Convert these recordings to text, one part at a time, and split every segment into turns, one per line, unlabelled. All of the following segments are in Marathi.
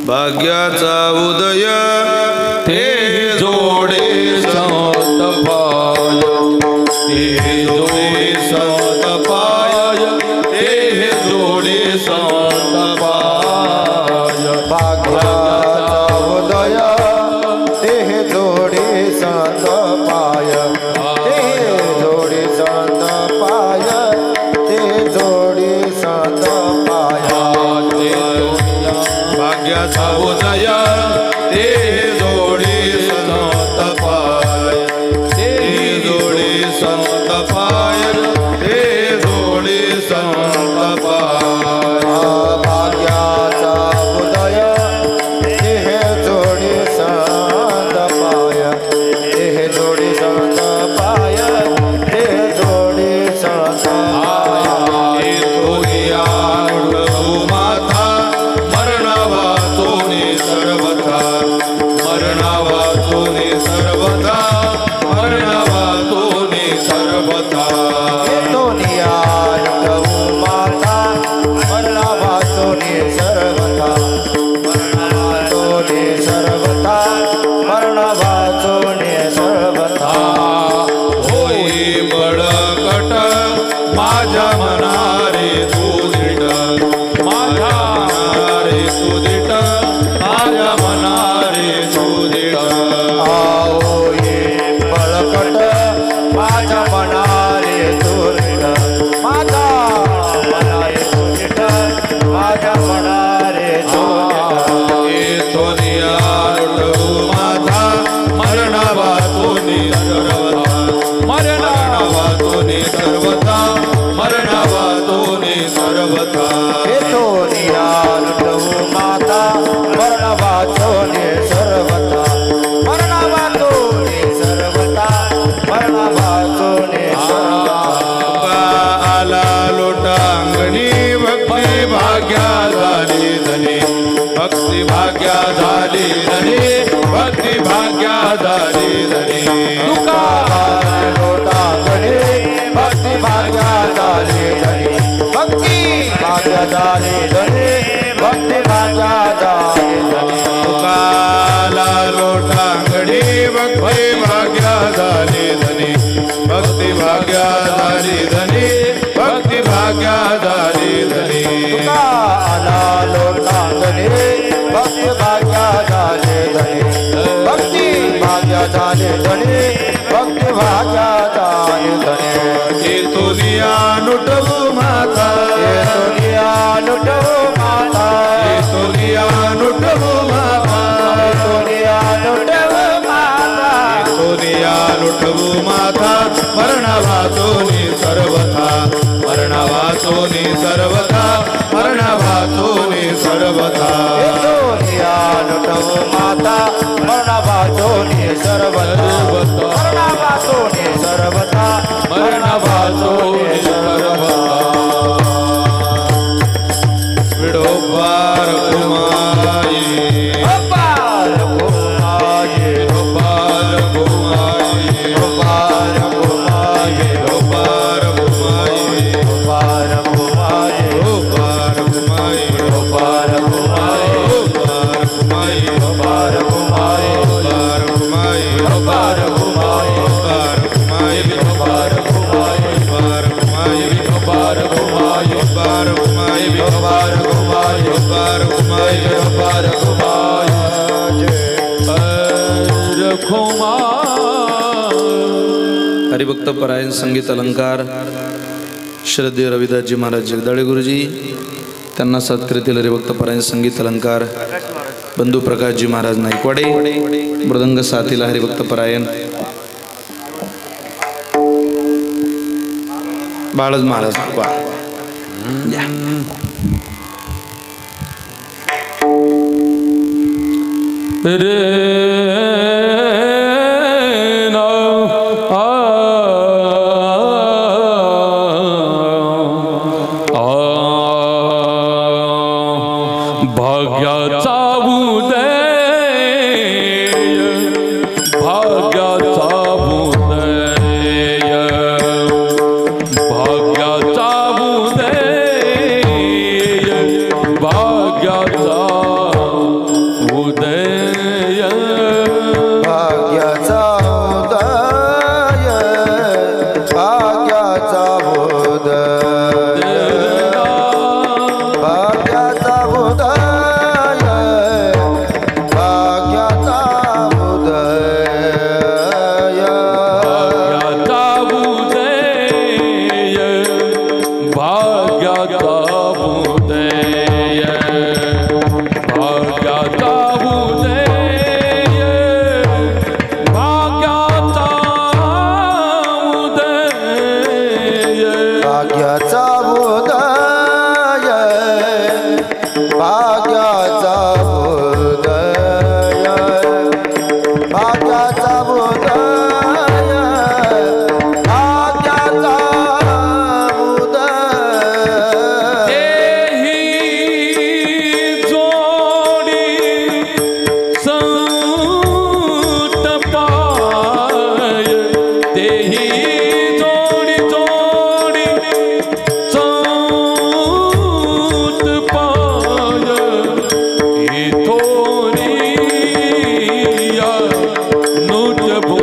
भाग्याचा उदय ते जोडे संत पाय, ते जोडे संत पाय, ते जोडे संत पाय.
भाग्याचा उदय ते जोडे संत पाय, ते जोडे संत पाय, ते जोडे संत पाय.
भाग्याचा उदय ते जोडे संत पाय, ते जोडे संत पाय, ते जोडे संत पाय.
भाग्याचा उदय ते जोडे संत पाय, ते जोडे संत पाय, ते जोडे संत पाय.
माता मरणा वाचोने सर्वथा, मरणा वाचोने सर्वथा, मरणा वाचोने सर्वथा.
दोनिया लुटवू माता मरणा वाचोने सर्वथा, मरणा वाचोने सर्वथा, मरणा वाचोने सर्वथा.
होई बळकट माझ्या मनारे तू दृढ, माझ्या मनारे तू दृढ, माझ्या मनारे तू दृढ.
होई बळकट माझ्या मनारे तू दृढ, माझ्या मनारे तू दृढ, माझ्या मनारे तू दृढ.
येथोनिया लुटवू माता मरणा वाचोनी सर्वथा, मरणा वाचोनी सर्वथा, मरणा वाचोनी सर्वथा.
दोनिया लुटवू माता मरणा वाचोने सर्वथा, मरणा वाचोने सर्वथा, मरणा वाचोने सर्वथा.
आला लोटांगणी भक्ती भाग्या झाली धनी, भक्ती भाग्या झाली धनी, भक्ती भाग्या झाली धनी.
लोटांगणी भक्ती भाग्या झाली धनी, भक्ती भाग्या झाली धनी, भक्ती भाग्या झाली धनी.
आला लोटांगणी भक्ती भाग्या झाली धनी, भक्ती भाग्या झाली धनी, भक्ती भाग्या झाली धनी.
आला लोटांगणी भक्ती भाग्या झाली धनी, भक्ती भाग्या झाली धनी, भक्ती भाग्या झाली धनी.
येथोनिया लुटवू माता,
येथोनिया लुटवू माता,
येथोनिया लुटवू माता,
येथोनिया लुटवू माता,
येथोनिया लुटवू माता. मरणा वाचोनी सर्वथा, मरणा वाचोनी सर्वथा, मरणा वाचोनी सर्वथा.
येथोनिया लुटवू माता मरणा वाचोने सर्वथा, मरणा वाचोने सर्वथा,
मरणा वाचोनी सर्वथा. विडोबार कुमाई,
गोपाल कुमारी,
गोपाल कुमाई,
गोपाल कुमारी,
गोपाल कुमाई,
गोपाल कुमारी,
गोपाल कुमाई,
गोपाल कुमारी,
गोपाल कुमाई,
गोपाल कुमारी,
गोपाल कुमाई.
खोमा हरिभक्त परायण संगीत अलंकार श्रद्धेय रविदासजी महाराज जगदाळे गुरुजी त्यांना सत्कृतील हरिभक्त परायण संगीत अलंकार बंधू प्रकाशजी महाराज नाईकवाडे मृदंग साथीला हरिभक्त परायण बाळज महाराज वा रे भाग्याचा उदय भाग्याचा उदय भाग्याचा उदय भाग्याचा उदय
भाग्याचा उदय भाग्याचा उदय भाग्याचा उदय भाग्याचा उदय
भाग्याचा उदय भाग्याचा उदय भाग्याचा उदय
भाग्याचा उदय भाग्याचा उदय भाग्याचा उदय भाग्याचा उदय
तेही जोडी संत पाय तेही जोडी जोडी संत पाय ही थोरिया नुट भू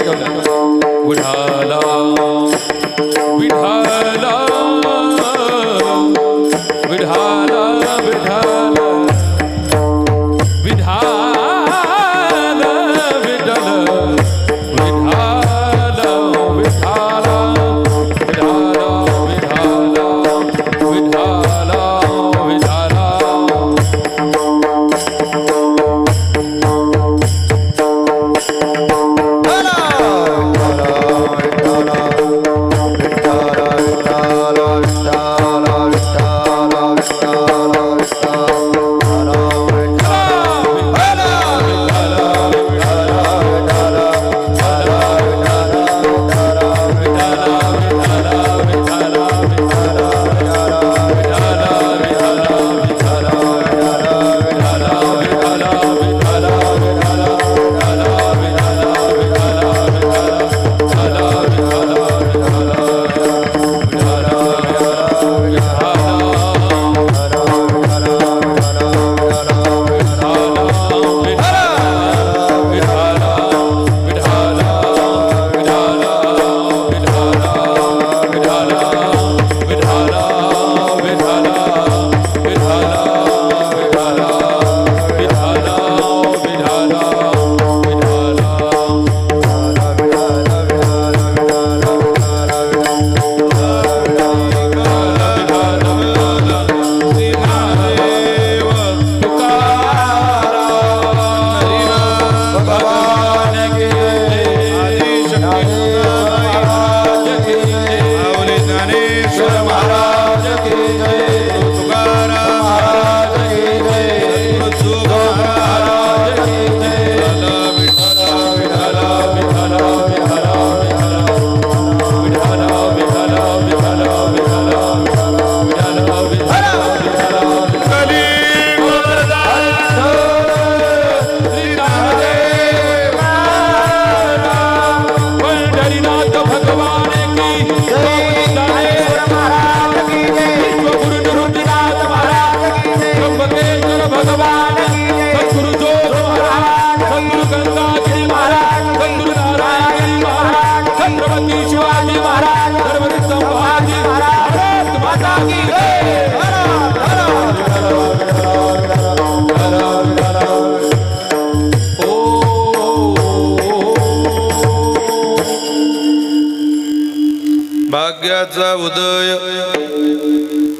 विठाला विठाला विठाला विठाला विठाला विठ्ठल विठाला विठाला विठाला विठाला विठाला विठाला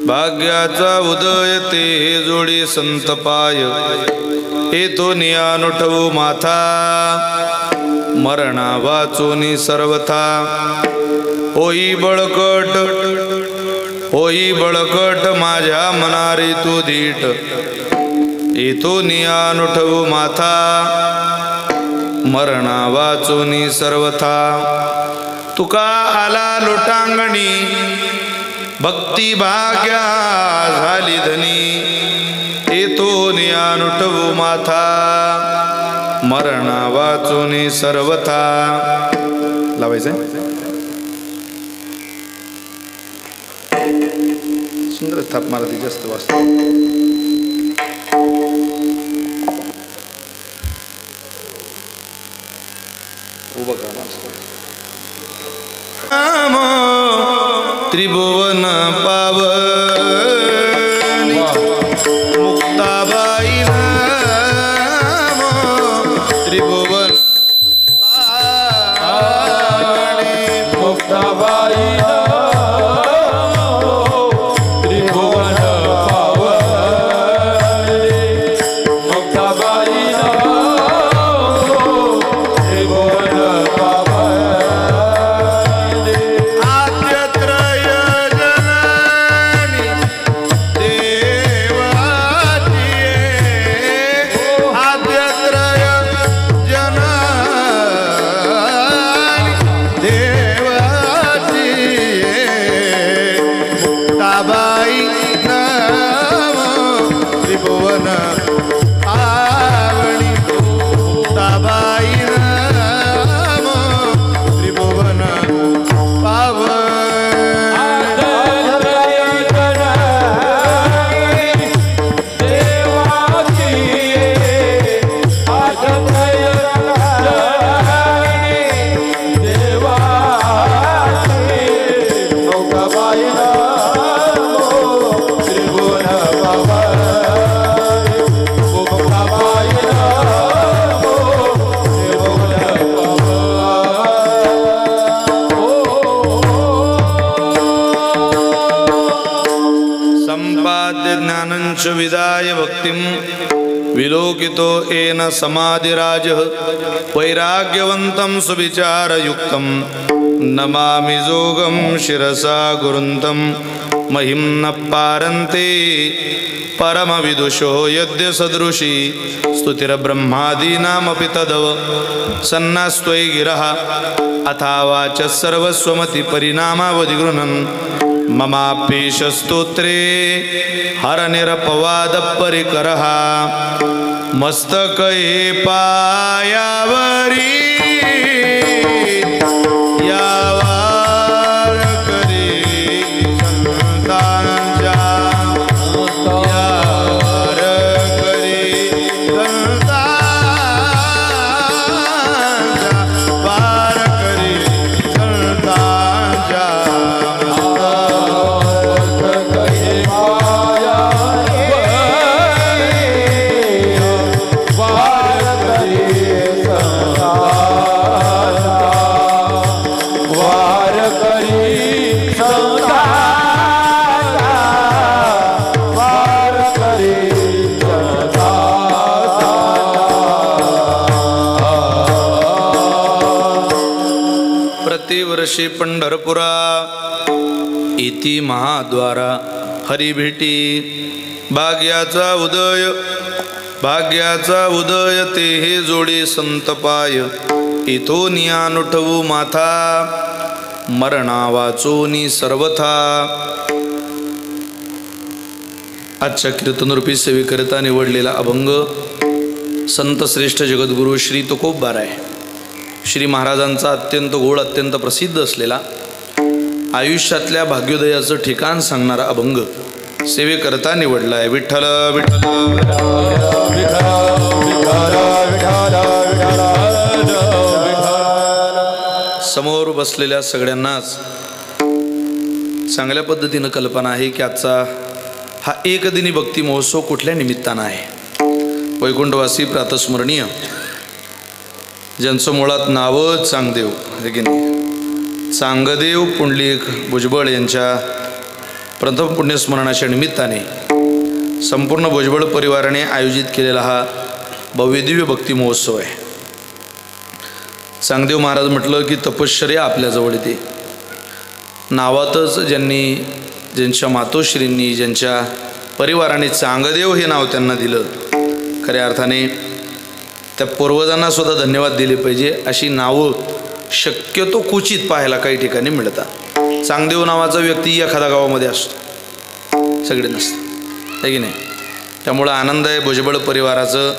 भाग्याचा उदय ते जोडी संत पाय येतो नियानुठवू माथा मरणा वाचोनी सर्वथा होई बळकट माझ्या मनारी तू धीट येतो नियानुठवू माथा मरणा वाचोनी सर्वथा तुका आला लोटांगणी भक्ती भाग्या झाली धनी येतो नियानुठवू माथा मरणा वाचोनी सर्वथा लावायचं सुंदर थाप मारती जास्त वाचतो उभं करा त्रिभुवन पावनी मुक्ताबाई नाम त्रिभुवन पावनी
मुक्ताबाई त्रिभुवन पावनी मुक्ताबाई त्रिभुवन पावनी
आद्यत्रय जननी देवा संपाद्य ज्ञानंच विदाय भक्तिं विलोकितो येन समाधिराजः वैराग्यवन्तं सुविचारयुक्तं नमामि जोगं शिरसा गुरुन्तं महिं न पारन्ते परमविदुषो यद्य सदृशी स्तुतिर्ब्रह्मादीनामपि तदव सन्नास्त्वयि गिरः अथावाच सर्वस्वमति परिणामावधिगृह्णन् ममाप्येष स्तोत्रे हरनिरपवादपरिकरः मस्तके पायावरी प्रतिवर्षी पंढरपुरा इति महाद्वारा हरिभेटी भाग्याचा उदय ते हे जोडे संतपाय इथोनी अनुठवू माथा मरणा वाचोनी सर्वथा. आजच्या कीर्तनरूपी सेवेकरिता निवडलेला अभंग संत श्रेष्ठ जगद्गुरु श्री तुकोबाराय श्री महाराजांचा अत्यंत गोड अत्यंत प्रसिद्ध असलेला आयुष्यातल्या भाग्योदयाचं ठिकाण सांगणारा अभंग सेवेकरता निवडला आहे. विठ्ठल विठ्ठल समोर बसलेल्या सगळ्यांनाच चांगल्या पद्धतीनं कल्पना आहे की आजचा हा एकदिनी भक्ती महोत्सव कुठल्या निमित्तानं आहे. वैकुंठवासी प्रातस्मरणीय ज्यांचं मुळात नावं चांगदेव आहे की नाही, चांगदेव पुंडलिक भुजबळ यांच्या प्रथम पुण्यस्मरणाच्या निमित्ताने संपूर्ण भुजबळ परिवाराने आयोजित केलेला हा भव्यदिव्य भक्ती महोत्सव आहे. चांगदेव महाराज म्हटलं की तपश्चर्या आपल्याजवळ येते. नावातच ज्यांच्या मातोश्रींनी ज्यांच्या परिवाराने चांगदेव हे नाव त्यांना दिलं, खऱ्या अर्थाने त्या पूर्वजांना सुद्धा धन्यवाद दिले पाहिजे. अशी नावं शक्यतो क्वचित पाहायला काही ठिकाणी मिळतात. चांगदेव नावाचा व्यक्ती एखाद्या गावामध्ये असतो, सगळे नसतं आहे की नाही. त्यामुळं आनंद आहे भुजबळ परिवाराचं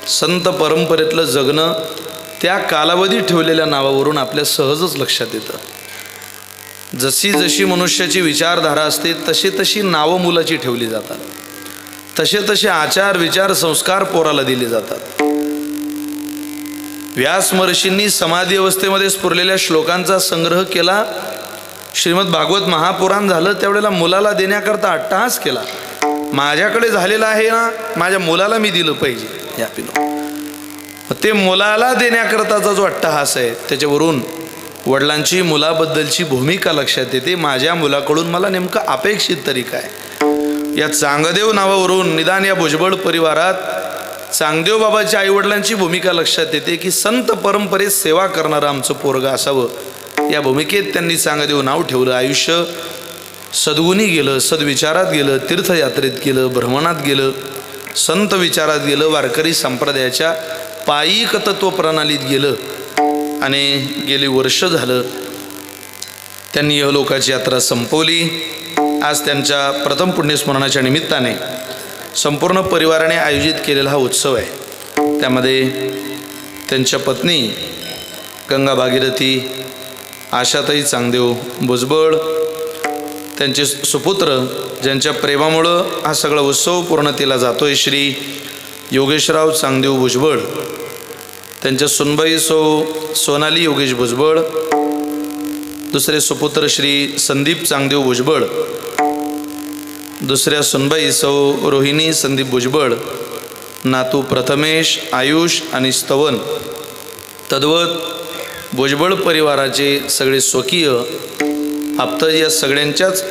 संत परंपरेतलं जगणं त्या कालावधीत ठेवलेल्या नावावरून आपल्या सहजच लक्षात येतं. जशी जशी मनुष्याची विचारधारा असते तशी तशी नावं मुलाची ठेवली जातात, तसे तसे आचार विचार संस्कार पोराला दिले जातात. व्यास महर्षींनी समाधी अवस्थेमध्ये स्फुरलेल्या श्लोकांचा संग्रह केला. श्रीमद भागवत महापुराण झालं त्यावेळेला मुलाला देण्याकरता अट्टहास केला. माझ्याकडे झालेलं आहे ना, माझ्या मुलाला मी दिलं पाहिजे या पिनो. ते मुलाला देण्याकरताचा जो अट्टहास आहे त्याच्यावरून वडिलांची मुलाबद्दलची भूमिका लक्षात येते. माझ्या मुलाकडून मला नेमकं अपेक्षित तरी काय. या चांगदेव नावावरून निदान या भुजबळ परिवारात चांगदेव बाबाच्या आईवडिलांची भूमिका लक्षात येते की संत परंपरेत सेवा करणारं आमचं पोरगं असावं. या भूमिकेत त्यांनी चांगदेव नाव ठेवलं. आयुष्य सद्गुणी गेलं, सद्विचारात गेलं, तीर्थयात्रेत गेलं, भ्रमणात गेलं, संत विचारात गेलं, वारकरी संप्रदायाच्या पायिक तत्व प्रणालीत गेलं. आणि गेली वर्ष झालं त्यांनी यहलोकाची यात्रा संपवली. आज त्यांच्या प्रथम पुण्यस्मरणाच्या निमित्ताने संपूर्ण परिवाराने आयोजित केलेला हा उत्सव आहे. त्यामध्ये त्यांच्या पत्नी गंगा भागीरथी आशाताई चांगदेव भुजबळ, त्यांचे सुपुत्र ज्यांच्या प्रेमामुळं हा सगळा उत्सव पूर्णतेला जातोय, श्री योगेशराव चांगदेव भुजबळ, त्यांच्या सुनबाई सोनाली योगेश भुजबळ, दुसरे सुपुत्र श्री संदीप चांगदेव भुजबळ, दुसऱ्या सुनबाई रोहिणी संदीप भुजबळ, नातू प्रथमेश, आयुष आणि स्तवन. तद्वत भुजबळ परिवाराचे सगळे स्वकीय आप्त या सगळ्यांच्याच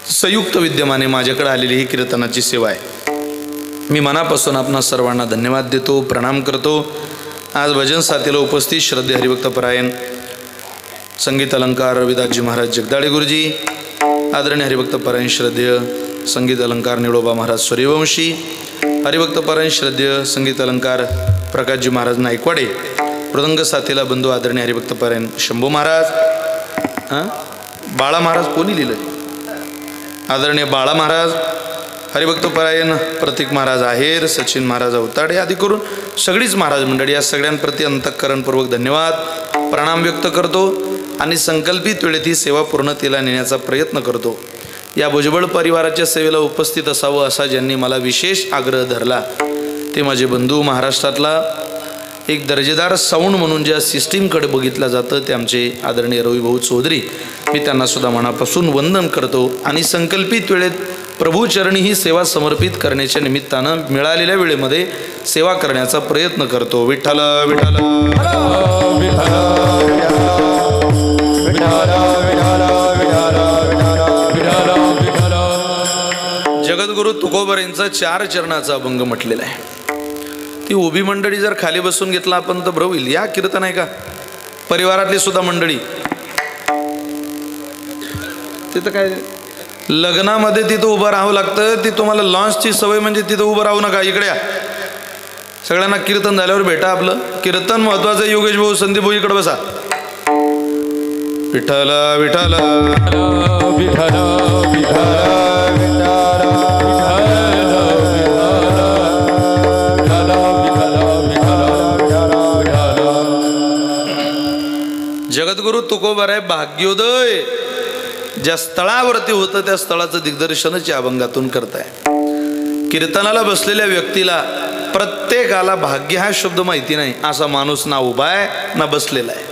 संयुक्त विद्यमाने माझ्याकडे आलेली ही कीर्तनाची सेवा आहे. मी मनापासून आपणा सर्वांना धन्यवाद देतो, प्रणाम करतो. आज भजन साथीला उपस्थित श्रद्धे हरिभक्तपरायण संगीत अलंकार रविदासजी महाराज जगदाळे गुरुजी, आदरणीय हरिभक्तपरायण श्रद्धेय संगीत अलंकार निळोबा महाराज सूर्यवंशी, हरिभक्तपरायण श्रद्धेय संगीत अलंकार प्रकाशजी महाराज नायकवाडे, मृदंग साथीला बंधू आदरणीय हरिभक्तपरायण शंभू महाराज, बाळा महाराज कोणी लिहिलं, आदरणीय बाळा महाराज, हरिभक्तपरायण प्रतीक महाराज आहेर, सचिन महाराज अवताडे आदी करून सगळीच महाराज मंडळी, या सगळ्यांप्रती अंतःकरणपूर्वक धन्यवाद प्रणाम व्यक्त करतो आणि संकल्पित वेळेत ही सेवा पूर्णतेला नेण्याचा प्रयत्न करतो. या भुजबळ परिवाराच्या सेवेला उपस्थित असावं असा ज्यांनी मला विशेष आग्रह धरला ते माझे बंधू. महाराष्ट्रातला एक दर्जेदार साऊंड म्हणून ज्या सिस्टीमकडे बघितलं जातं ते आमचे आदरणीय रविभाऊ चौधरी, मी त्यांनासुद्धा मनापासून वंदन करतो आणि संकल्पित वेळेत प्रभूचरणी ही सेवा समर्पित करण्याच्या निमित्तानं मिळालेल्या वेळेमध्ये सेवा करण्याचा प्रयत्न करतो. विठ्ठल विठ्ठल जगद्गुरु तुकोबरेंचा 4 चरणाचा अभंग म्हटलेला आहे. ती उभी मंडळी जर खाली बसून घेतला आपण तर बरं होईल. या कीर्तन आहे का परिवारातली सुद्धा मंडळी, तिथं काय लग्नामध्ये तिथं उभं राहावं लागतं. ती तुम्हाला लॉन्चची सवय म्हणजे तिथं उभं राहू नका, इकडे या. सगळ्यांना कीर्तन झाल्यावर भेटा. आपलं कीर्तन महत्वाचं. योगेश भाऊ, संदीप भाऊ इकडे बसा. विठ्ठल विठ्ठल
विठ्ठल
जगद्गुरु तुकोबाराय भाग्योदय ज्या स्थळावरती होतं त्या स्थळाचं दिग्दर्शनच या अभंगातून करताय. कीर्तनाला बसलेल्या व्यक्तीला प्रत्येकाला भाग्य हा शब्द माहिती नाही असा माणूस ना उभा आहे ना बसलेला आहे.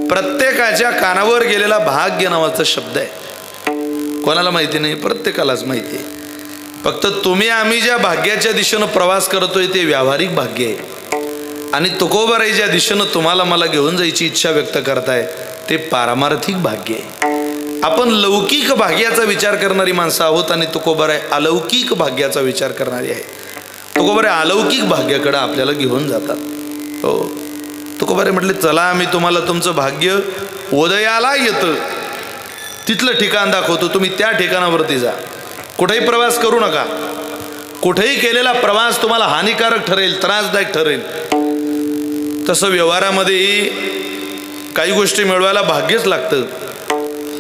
प्रत्येकाच्या कानावर गेलेला भाग्य नावाचा शब्द आहे. कोणाला माहिती नाही, प्रत्येकालाच माहिती आहे. फक्त तुम्ही आम्ही ज्या भाग्याच्या दिशेनं प्रवास करतोय ते व्यावहारिक भाग्य आहे आणि तुकोबाराई ज्या दिशेनं तुम्हाला मला घेऊन जायची इच्छा व्यक्त करताय ते पारमार्थिक भाग्य आहे. आपण लौकिक भाग्याचा विचार करणारी माणसं आहोत आणि तुकोबाराई अलौकिक भाग्याचा विचार करणारी आहे. तुकोबाराई अलौकिक भाग्याकडे आपल्याला घेऊन जातात. हो, तुकोबाराई म्हटले चला आम्ही तुम्हाला तुमचं भाग्य उदयाला येतं तिथलं ठिकाण दाखवतो, तुम्ही त्या ठिकाणावरती जा. कुठेही प्रवास करू नका. कुठेही केलेला प्रवास तुम्हाला हानिकारक ठरेल, त्रासदायक ठरेल. तसं व्यवहारामध्येही काही गोष्टी मिळवायला भाग्यच लागतं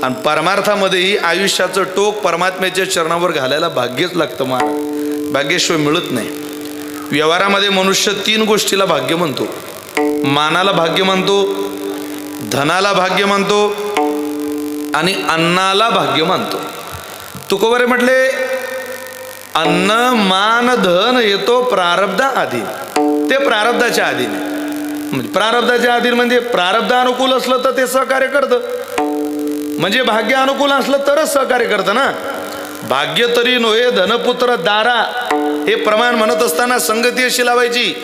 आणि परमार्थामध्येही आयुष्याचं टोक परमात्म्याच्या चरणावर घालायला भाग्यच लागतं. महाराज भाग्यशिवाय मिळत नाही. व्यवहारामध्ये मनुष्य 3 गोष्टीला भाग्य म्हणतो. मानाला भाग्य मानतो, धनाला भाग्य मानतो आणि अन्नाला भाग्य मानतो. तुकोबाराई म्हटले अन्न मान धन येतो प्रारब्धा आधी, ते प्रारब्धाच्या आधीने. म्हणजे प्रारब्धाच्या आधी म्हणजे प्रारब्ध अनुकूल असलं तर ते सहकार्य करतं, म्हणजे भाग्य अनुकूल असलं तरच सहकार्य करतं ना. भाग्य तरी नोहे धनपुत्र दारा हे प्रमाण म्हणत असताना संगती अशी लावायची.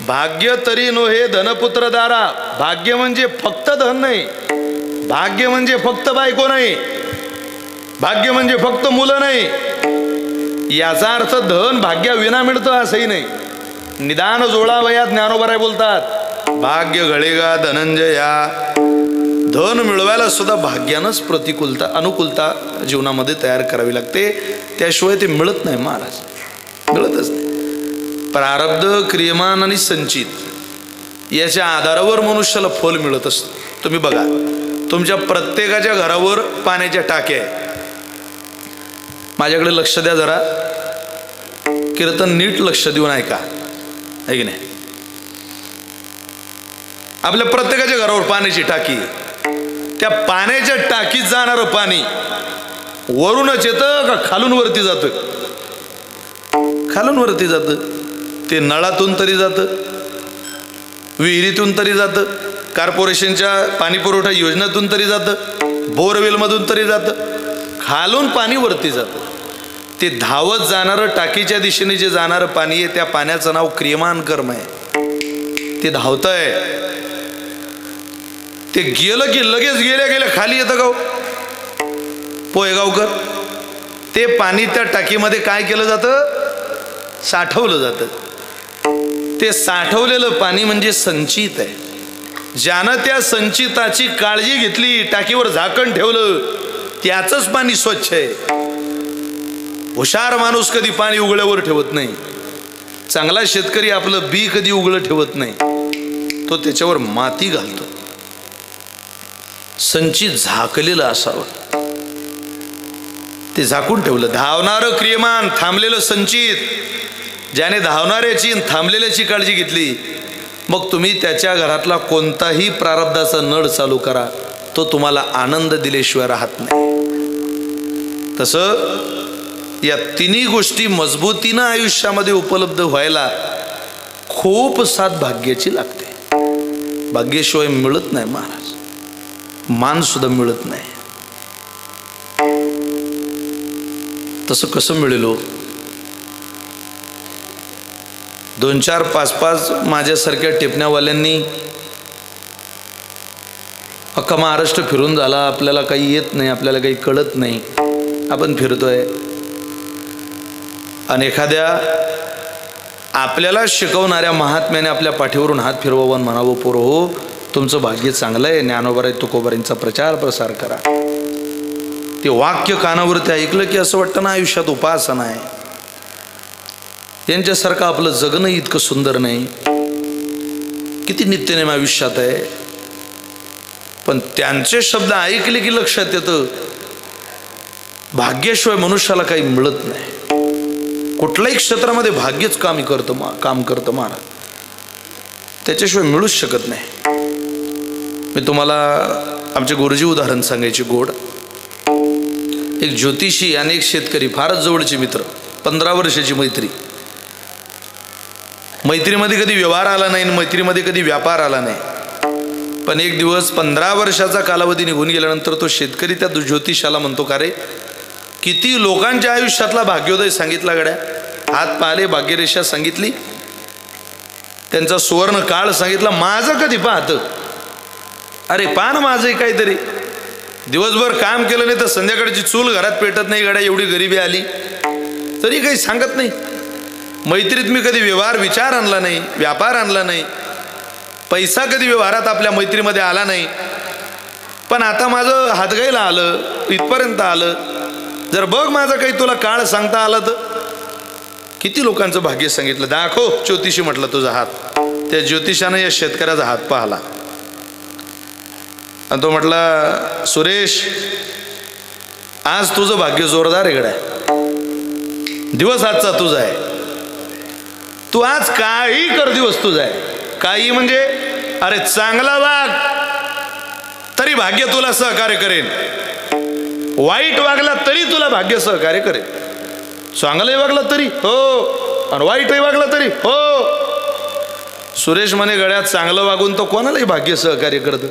भाग्य तरी नोहे धनपुत्र दारा. भाग्य म्हणजे फक्त धन नाही, भाग्य म्हणजे फक्त बायको नाही, भाग्य म्हणजे फक्त मुलं नाही. याचा अर्थ धन भाग्य विना मिळतं असंही नाही. निदान जोडावया ज्ञानोबाराय बोलतात भाग्य घडेगा धनंजया. धन मिळवायला सुद्धा भाग्यानंच प्रतिकूलता अनुकूलता जीवनामध्ये तयार करावी लागते, त्याशिवाय ते मिळत नाही महाराज, मिळतच नाही. प्रारब्ध क्रियमान आणि संचित याच्या आधारावर मनुष्याला फल मिळत असतं. तुम्ही बघा तुमच्या प्रत्येकाच्या घरावर पाण्याच्या टाक्या आहे. माझ्याकडे लक्ष द्या जरा, कीर्तन नीट लक्ष देऊन ऐका, आहे की नाही. आपल्या प्रत्येकाच्या घरावर पाण्याची टाकी. त्या पाण्याच्या टाकीत जाणारं पाणी वरूनच येतं का खालून वरती जातं? खालून वरती जातं. ते नळातून तरी जातं, विहिरीतून तरी जातं, कॉर्पोरेशनच्या पाणी पुरवठा योजनेतून तरी जातं, बोरवेलमधून तरी जातं. खालून पाणी वरती जातं. ते धावत जाणारं टाकीच्या दिशेने जे जाणारं पाणी आहे त्या पाण्याचं नाव क्रियमान कर्म आहे. ते धावतंय, ते गेलं की लगेच गेल्या गेल्या खाली येतं गाव. पोहेगावकर ते पाणी त्या टाकीमध्ये काय केलं जातं? साठवलं जातं. ते साठवलेलं पाणी म्हणजे संचित आहे. ज्यानं त्या संचिताची काळजी घेतली, टाकीवर झाकण ठेवलं, त्याचंच पाणी स्वच्छ आहे. हुशार माणूस कधी पाणी उघड्यावर ठेवत नाही. चांगला शेतकरी आपलं बी कधी उघडं ठेवत नाही, तो त्याच्यावर माती घालतो. संचित झाकलेलं असावं, ते झाकून ठेवलं. धावणारं क्रियमान, थांबलेलं संचित, ज्याने धावणाऱ्याची थांबलेल्याची काळजी घेतली, मग तुम्ही त्याच्या घरातला कोणताही प्रारब्धाचा नळ चालू करा, तो तुम्हाला आनंद दिल्याशिवाय राहत नाही. तसं या तिन्ही गोष्टी मजबूतीनं आयुष्यामध्ये उपलब्ध व्हायला खूप साथ भाग्याची लागते. भाग्याशिवाय मिळत नाही महाराज, मान सुद्धा मिळत नाही. तसं कसं मिळेल? 2, 4, 5, 5 माझ्यासारख्या टिपण्यावाल्यांनी अख्खा महाराष्ट्र फिरून झाला. आपल्याला काही येत नाही, आपल्याला काही कळत नाही, आपण फिरतोय. आणि एखाद्या आपल्याला शिकवणाऱ्या महात्म्याने आपल्या पाठीवरून हात फिरवावं आणि म्हणावं, पोरं हो, तुमचं भाग्य चांगलं आहे, ज्ञानोबाराय तुकोबारांचा प्रचार प्रसार करा. ते वाक्य कानावरती ऐकलं की असं वाटतं ना आयुष्यात उपासना आहे. यांच्यासारखं आपलं जगणं इतकं सुंदर नाही. किती नित्यनेम आयुष्यात आहे. पण त्यांचे शब्द ऐकले की लक्षात येतं, भाग्याशिवाय मनुष्याला काही मिळत नाही. कुठल्याही क्षेत्रामध्ये भाग्यच काम करतं महाराज, त्याच्याशिवाय मिळूच शकत नाही. मी तुम्हाला आमचे गुरुजी उदाहरण सांगायचे गोड. एक ज्योतिषी आणि एक शेतकरी, फारच जवळचे मित्र, 15 वर्षाची मैत्री. मैत्रीमध्ये कधी व्यवहार आला नाही, मैत्रीमध्ये कधी व्यापार आला नाही. पण एक दिवस 15 वर्षाचा कालावधी निघून गेल्यानंतर तो शेतकरी त्या ज्योतिषाला म्हणतो, का रे, किती लोकांच्या आयुष्यातला भाग्योदय सांगितला गड्या, हात पाहिले, भाग्यरेषा सांगितली, त्यांचा सुवर्ण काळ सांगितला, माझं कधी पाहतं? अरे पान माझं काहीतरी, दिवसभर काम केलं नाही तर संध्याकाळची चूल घरात पेटत नाही गड्या, एवढी गरिबी आली तरी काही सांगत नाही. मैत्रीत मी कधी व्यवहार विचार आणला नाही, व्यापार आणला नाही, पैसा कधी व्यवहारात आपल्या मैत्रीमध्ये आला नाही. पण आता माझं हातगाईला आलं, इथपर्यंत आलं, जर बघ माझा काही तुला काळ सांगता आला तर. किती लोकांचं भाग्य सांगितलं. दाखव ज्योतिषी म्हटलं तुझा हात. त्या ज्योतिषानं या शेतकऱ्याचा हात पाहिला आणि तो म्हटला, सुरेश, आज तुझं भाग्य जोरदार आहे गड्या, दिवस आजचा तुझा आहे, तू आज काही कर, दिवस तुझा आहे. काही म्हणजे अरे चांगला वाग तरी भाग्य तुला सहकार्य करेन, वाईट वागला तरी तुला भाग्य सहकार्य करेल. चांगलंही वागलं तरी हो, आणि वाईटही वागलं तरी हो. सुरेश म्हणे, गड्यात चांगलं वागून तो कोणालाही भाग्य सहकार्य करतं,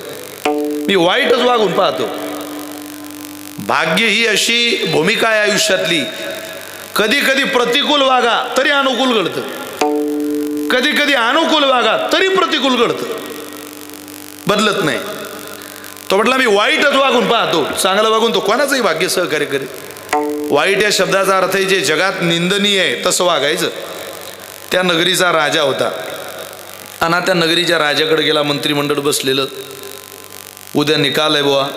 मी वाईटच वागून पाहतो. भाग्य ही अशी भूमिका आहे आयुष्यातली, कधी कधी प्रतिकूल वागा तरी अनुकूल घडतं, कधी कधी अनुकूल वागा तरी प्रतिकूल घडतं, बदलत नाही. तो म्हटला, मी वाईटच वागून पाहतो, चांगलं वागून तो कोणाचंही भाग्य सहकार्य करेल. वाईट या शब्दाचा अर्थ आहे जे जगात निंदनीय आहे तसं वागायचं. त्या नगरीचा राजा होता आणि त्या नगरीच्या राजाकडे गेला, मंत्रिमंडळ बसलेलं, उद्या निकाल आहे बुवा,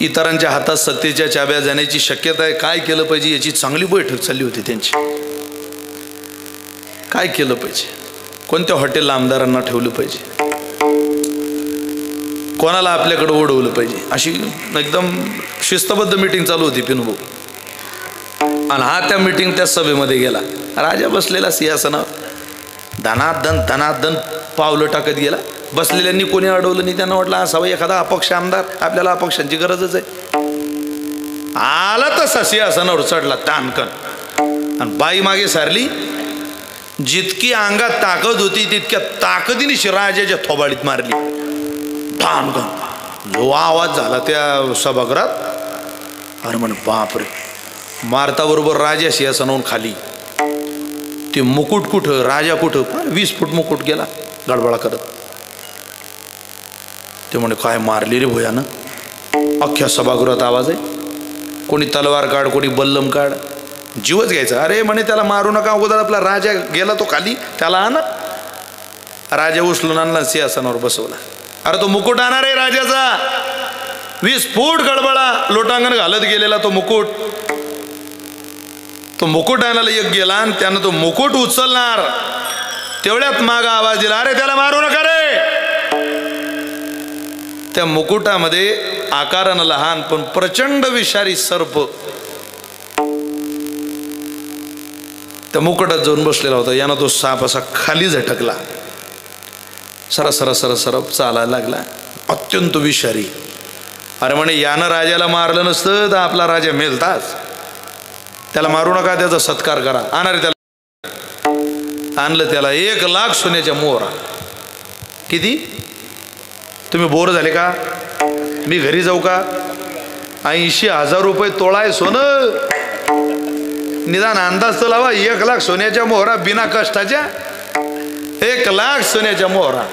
इतरांच्या हातात सत्तेच्या चाब्या जाण्याची शक्यता आहे, काय केलं पाहिजे याची चांगली बैठक चालली होती त्यांची. काय केलं पाहिजे, कोणत्या हॉटेलला आमदारांना ठेवलं पाहिजे, कोणाला आपल्याकडे ओढवलं पाहिजे, अशी एकदम शिस्तबद्ध मीटिंग चालू होती पिनभाऊ. आणि हा त्या मीटिंग त्या सभेमध्ये गेला. राजा बसलेला सिंहासनावर, धनाधन पावलं टाकत गेला. बसलेल्यांनी कोणी अडवलं नाही. त्यांना वाटलं असावं एखादा अपक्ष आमदार, आपल्याला अपक्षांची गरजच आहे. आला तसा सिंहासनावर चढला तानकन आणि बाई मागे सारली. जितकी अंगात ताकद होती तितक्या ताकदीने राजाच्या थोबाडीत मारली. तानकन लो आवाज झाला त्या सभागृहात. अरे म्हण बापरे, मारता बरोबर राजा सिंहासनावरून खाली. ते मुकुट कुठं, राजा कुठं, 20 फूट मुकुट गेला गडबडा करत. ते म्हणे काय मारली रे भोयानं. अख्ख्या सभागृहात आवाज आहे. कोणी तलवार काढ, कोणी बल्लम काढ, जीवच घ्यायचा. अरे म्हणे त्याला मारू नका, अगोदर आपला राजा गेला तो खाली, त्याला आणा. राजा उचलून आणला, सिंहासनावर बसवला. अरे तो मुकुट आणा रे राजाचा. 20 फूट गडबडा लोटांगण घालत गेलेला तो मुकुट आणायला एक गेला आणि त्यानं तो मुकुट उचलणार तेवढ्यात मागा आवाज दिला, अरे त्याला मारू नका रे. त्या मुकुटामध्ये आकारानं लहान पण प्रचंड विषारी सर्प त्या मुकुटात जाऊन बसलेला होता. यानं तो साप असा खाली झटकला, सरा चालायला लागला, अत्यंत विषारी. अरे म्हणे यानं राजाला मारलं नसतं तर आपला राजा मेलताच. त्याला मारू नका, त्याचा सत्कार करा. आणा रे त्याला. आणलं त्याला. 1 लाख सोन्याच्या मोहरा. किती? तुम्ही बोर झाले का? मी घरी जाऊ का? 80,000 रुपये तोळा आहे सोनं. निदान अंदाज तर लावा. 1 लाख सोन्याच्या मोहरा बिना कष्टाच्या. 1 लाख सोन्याच्या मोहरा.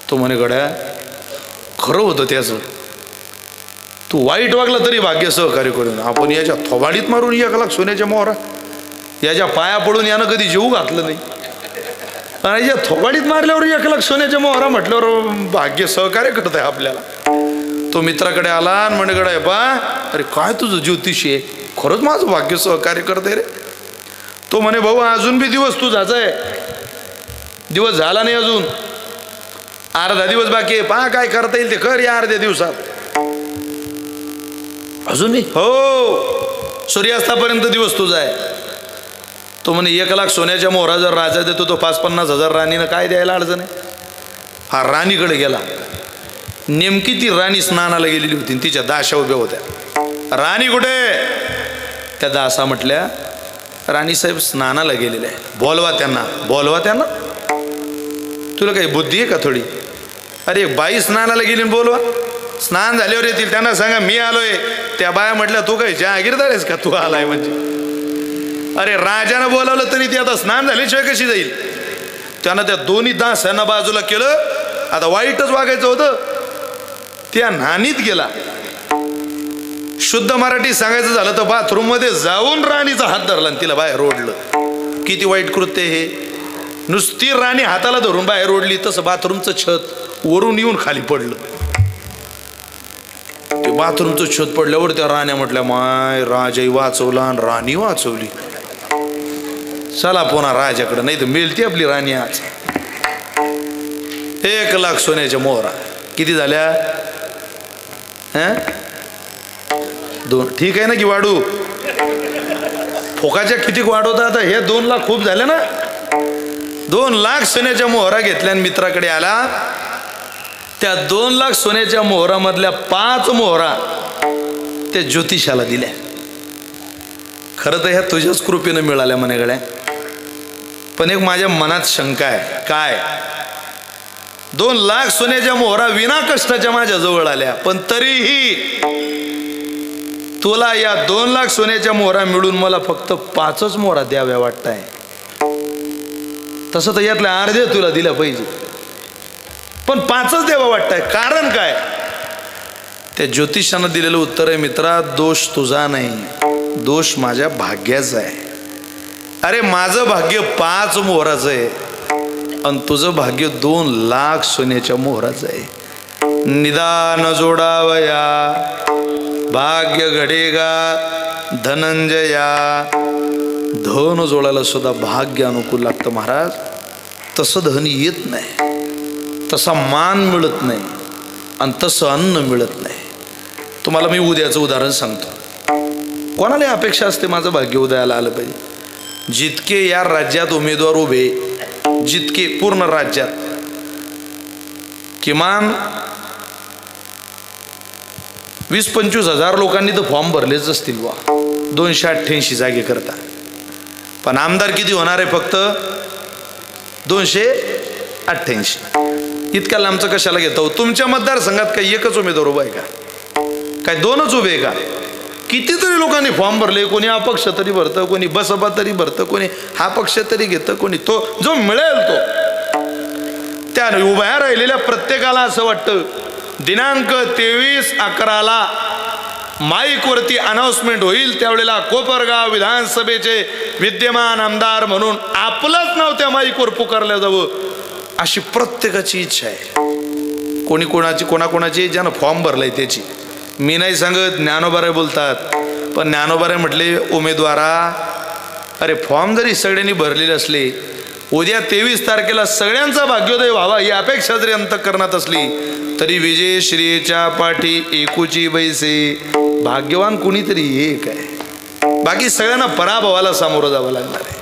तो म्हणे गड्या खरं होतं त्याचं. तू वाईट वागला तरी भाग्य सहकार्य करून. आपण याच्या थोबाडीत मारून 1 लाख सोन्याच्या मोहरा. याच्या पाया पडून यानं कधी जीव घातलं नाही. आणि या थोबाडीत मारल्यावर 1 लाख सोन्याच्या मोहरा म्हटल्यावर भाग्य सहकार्य करत आहे आपल्याला. तो मित्राकडे आला आणि म्हणे गड्या बा, अरे काय तुझं ज्योतिषी आहे, खरंच माझं भाग्य सहकार्य करते रे. तो म्हणे भाऊ अजून बी दिवस तुझाच आहे. दिवस झाला नाही अजून, अर्धा दिवस बाकी आहे. पहा काय करता येईल ते कर या अर्ध्या दिवसात. अजून नाही? हो, सूर्यास्तापर्यंत दिवस तुझा आहे. तो म्हणे 1 लाख सोन्याच्या मोहरा जर राजा देतो तो 50-50 हजार राणीनं काय द्यायला अडचण आहे. हा राणीकडे गेला. नेमकी ती राणी स्नानाला गेलेली होती, तिच्या दाशा उभ्या होत्या. राणी कुठे? त्या दासा म्हटल्या राणीसाहेब स्नानाला गेलेले आहे, बोलवा त्यांना. तुला काही बुद्धी आहे का थोडी? अरे बाई स्नानाला गेली, बोलवा. स्नान झाल्यावर येतील, त्यांना सांगा मी आलोय. त्या बाया म्हटल्या तू काही जहागीरदार आहेस का, तू आलाय म्हणजे? अरे राजानं बोलावलं तरी ती आता स्नान झाल्याशिवाय कशी जाईल? त्यानं त्या दोन्ही दासांना बाजूला केलं. आता वाईटच वागायचं होतं. त्या नानीत गेला. शुद्ध मराठी सांगायचं झालं तर बाथरूम मध्ये जाऊन राणीचा हात धरला आणि तिला बाहेर ओढलं. किती वाईट कृत्य हे. नुसती राणी हाताला धरून बाहेर ओढली, तसं बाथरूमचं छत वरून येऊन खाली पडलं. ते बाथरूमचं छत पडल्यावर त्या राण्या म्हटल्या माय राजाही वाचवला आणि राणी वाचवली. चला पुन्हा राजाकडे, नाही तर मिळते आपली राणी आज. 1 लाख सोन्याच्या मोहरा. किती झाल्या? 2. ठीक आहे ना की वाढू? फोकाच्या किती वाढवता आता? हे 2 लाख खूप झाले ना. 2 लाख सोन्याच्या मोहरा घेतल्या आणि मित्राकडे आला. त्या 2 लाख सोन्याच्या मोहरामधल्या 5 मोहरा त्या ज्योतिषाला दिल्या. खरं तर ह्या तुझ्याच कृपेनं मिळाल्या म्हणे गड्या. पण एक माझ्या मनात शंका आहे. काय? 2 लाख सोन्याच्या मोहरा विना कष्टाच्या माझ्या जवळ आल्या, पण तरीही तुला या 2 लाख सोन्याच्या मोहरा मिळून मला फक्त 5च मोहरा द्याव्या वाटताय. तसं तर यातल्या अर्ध्या तुला दिल्या पाहिजे, पण 5च द्यावं वाटतंय. कारण काय? त्या ज्योतिषानं दिलेलं उत्तर आहे मित्रा, दोष तुझा नाही, दोष माझ्या भाग्याचा आहे. अरे माझं भाग्य 5 मोहराचं आहे आणि तुझं भाग्य 2 लाख सोन्याच्या मोहराचं आहे. निदान जोडावया भाग्य घडेगा धनंजया. धन जोडायला सुद्धा भाग्य अनुकूल लागतं महाराज. तसं धन येत नाही, तसा मान मिळत नाही आणि तसं अन्न मिळत नाही. तुम्हाला मी उद्याचं उदाहरण सांगतो. कोणाला अपेक्षा असते माझं भाग्य उदयाला आलं पाहिजे? जितके या राज्यात उमेदवार उभे, जितके पूर्ण राज्यात किमान 20-25 हजार लोकांनी तर फॉर्म भरलेच असतील बा 288 जागे करता. पण आमदार किती होणार आहे? फक्त 288. इतक्या लांबचं कशाला घेतो? तुमच्या मतदारसंघात काही एकच उमेदवार उभा आहे का? काय 2च उभे आहे का? कितीतरी लोकांनी फॉर्म भरले. कोणी अपक्ष तरी भरतं, कोणी बसपा तरी भरतं, कोणी हा पक्ष तरी घेतं, कोणी तो जो मिळेल तो. त्या उभ्या राहिलेल्या प्रत्येकाला असं वाटतं दिनांक 23/11 माईकवरती अनाउन्समेंट होईल त्यावेळेला कोपरगाव विधानसभेचे विद्यमान आमदार म्हणून आपलंच नाव त्या माईकवर पुकारलं जावं अशी प्रत्येकाची इच्छा आहे. कोणी कोणाकोणाची ज्यानं फॉर्म भरलाय त्याची. मी नाही सांगत, ज्ञानोबाराय बोलतात. पण ज्ञानोबाराय म्हटले उमेदवारा, अरे फॉर्म जरी सगळ्यांनी भरलेले असले, उद्या 23 तारखेला सगळ्यांचा भाग्योदय व्हावा ही अपेक्षा जरी अंतःकरणात असली तरी विजय श्रीच्या पाठी एकुची बैसे भाग्यवान कुणीतरी एक आहे. बाकी सगळ्यांना पराभवाला सामोरं जावं लागणार आहे.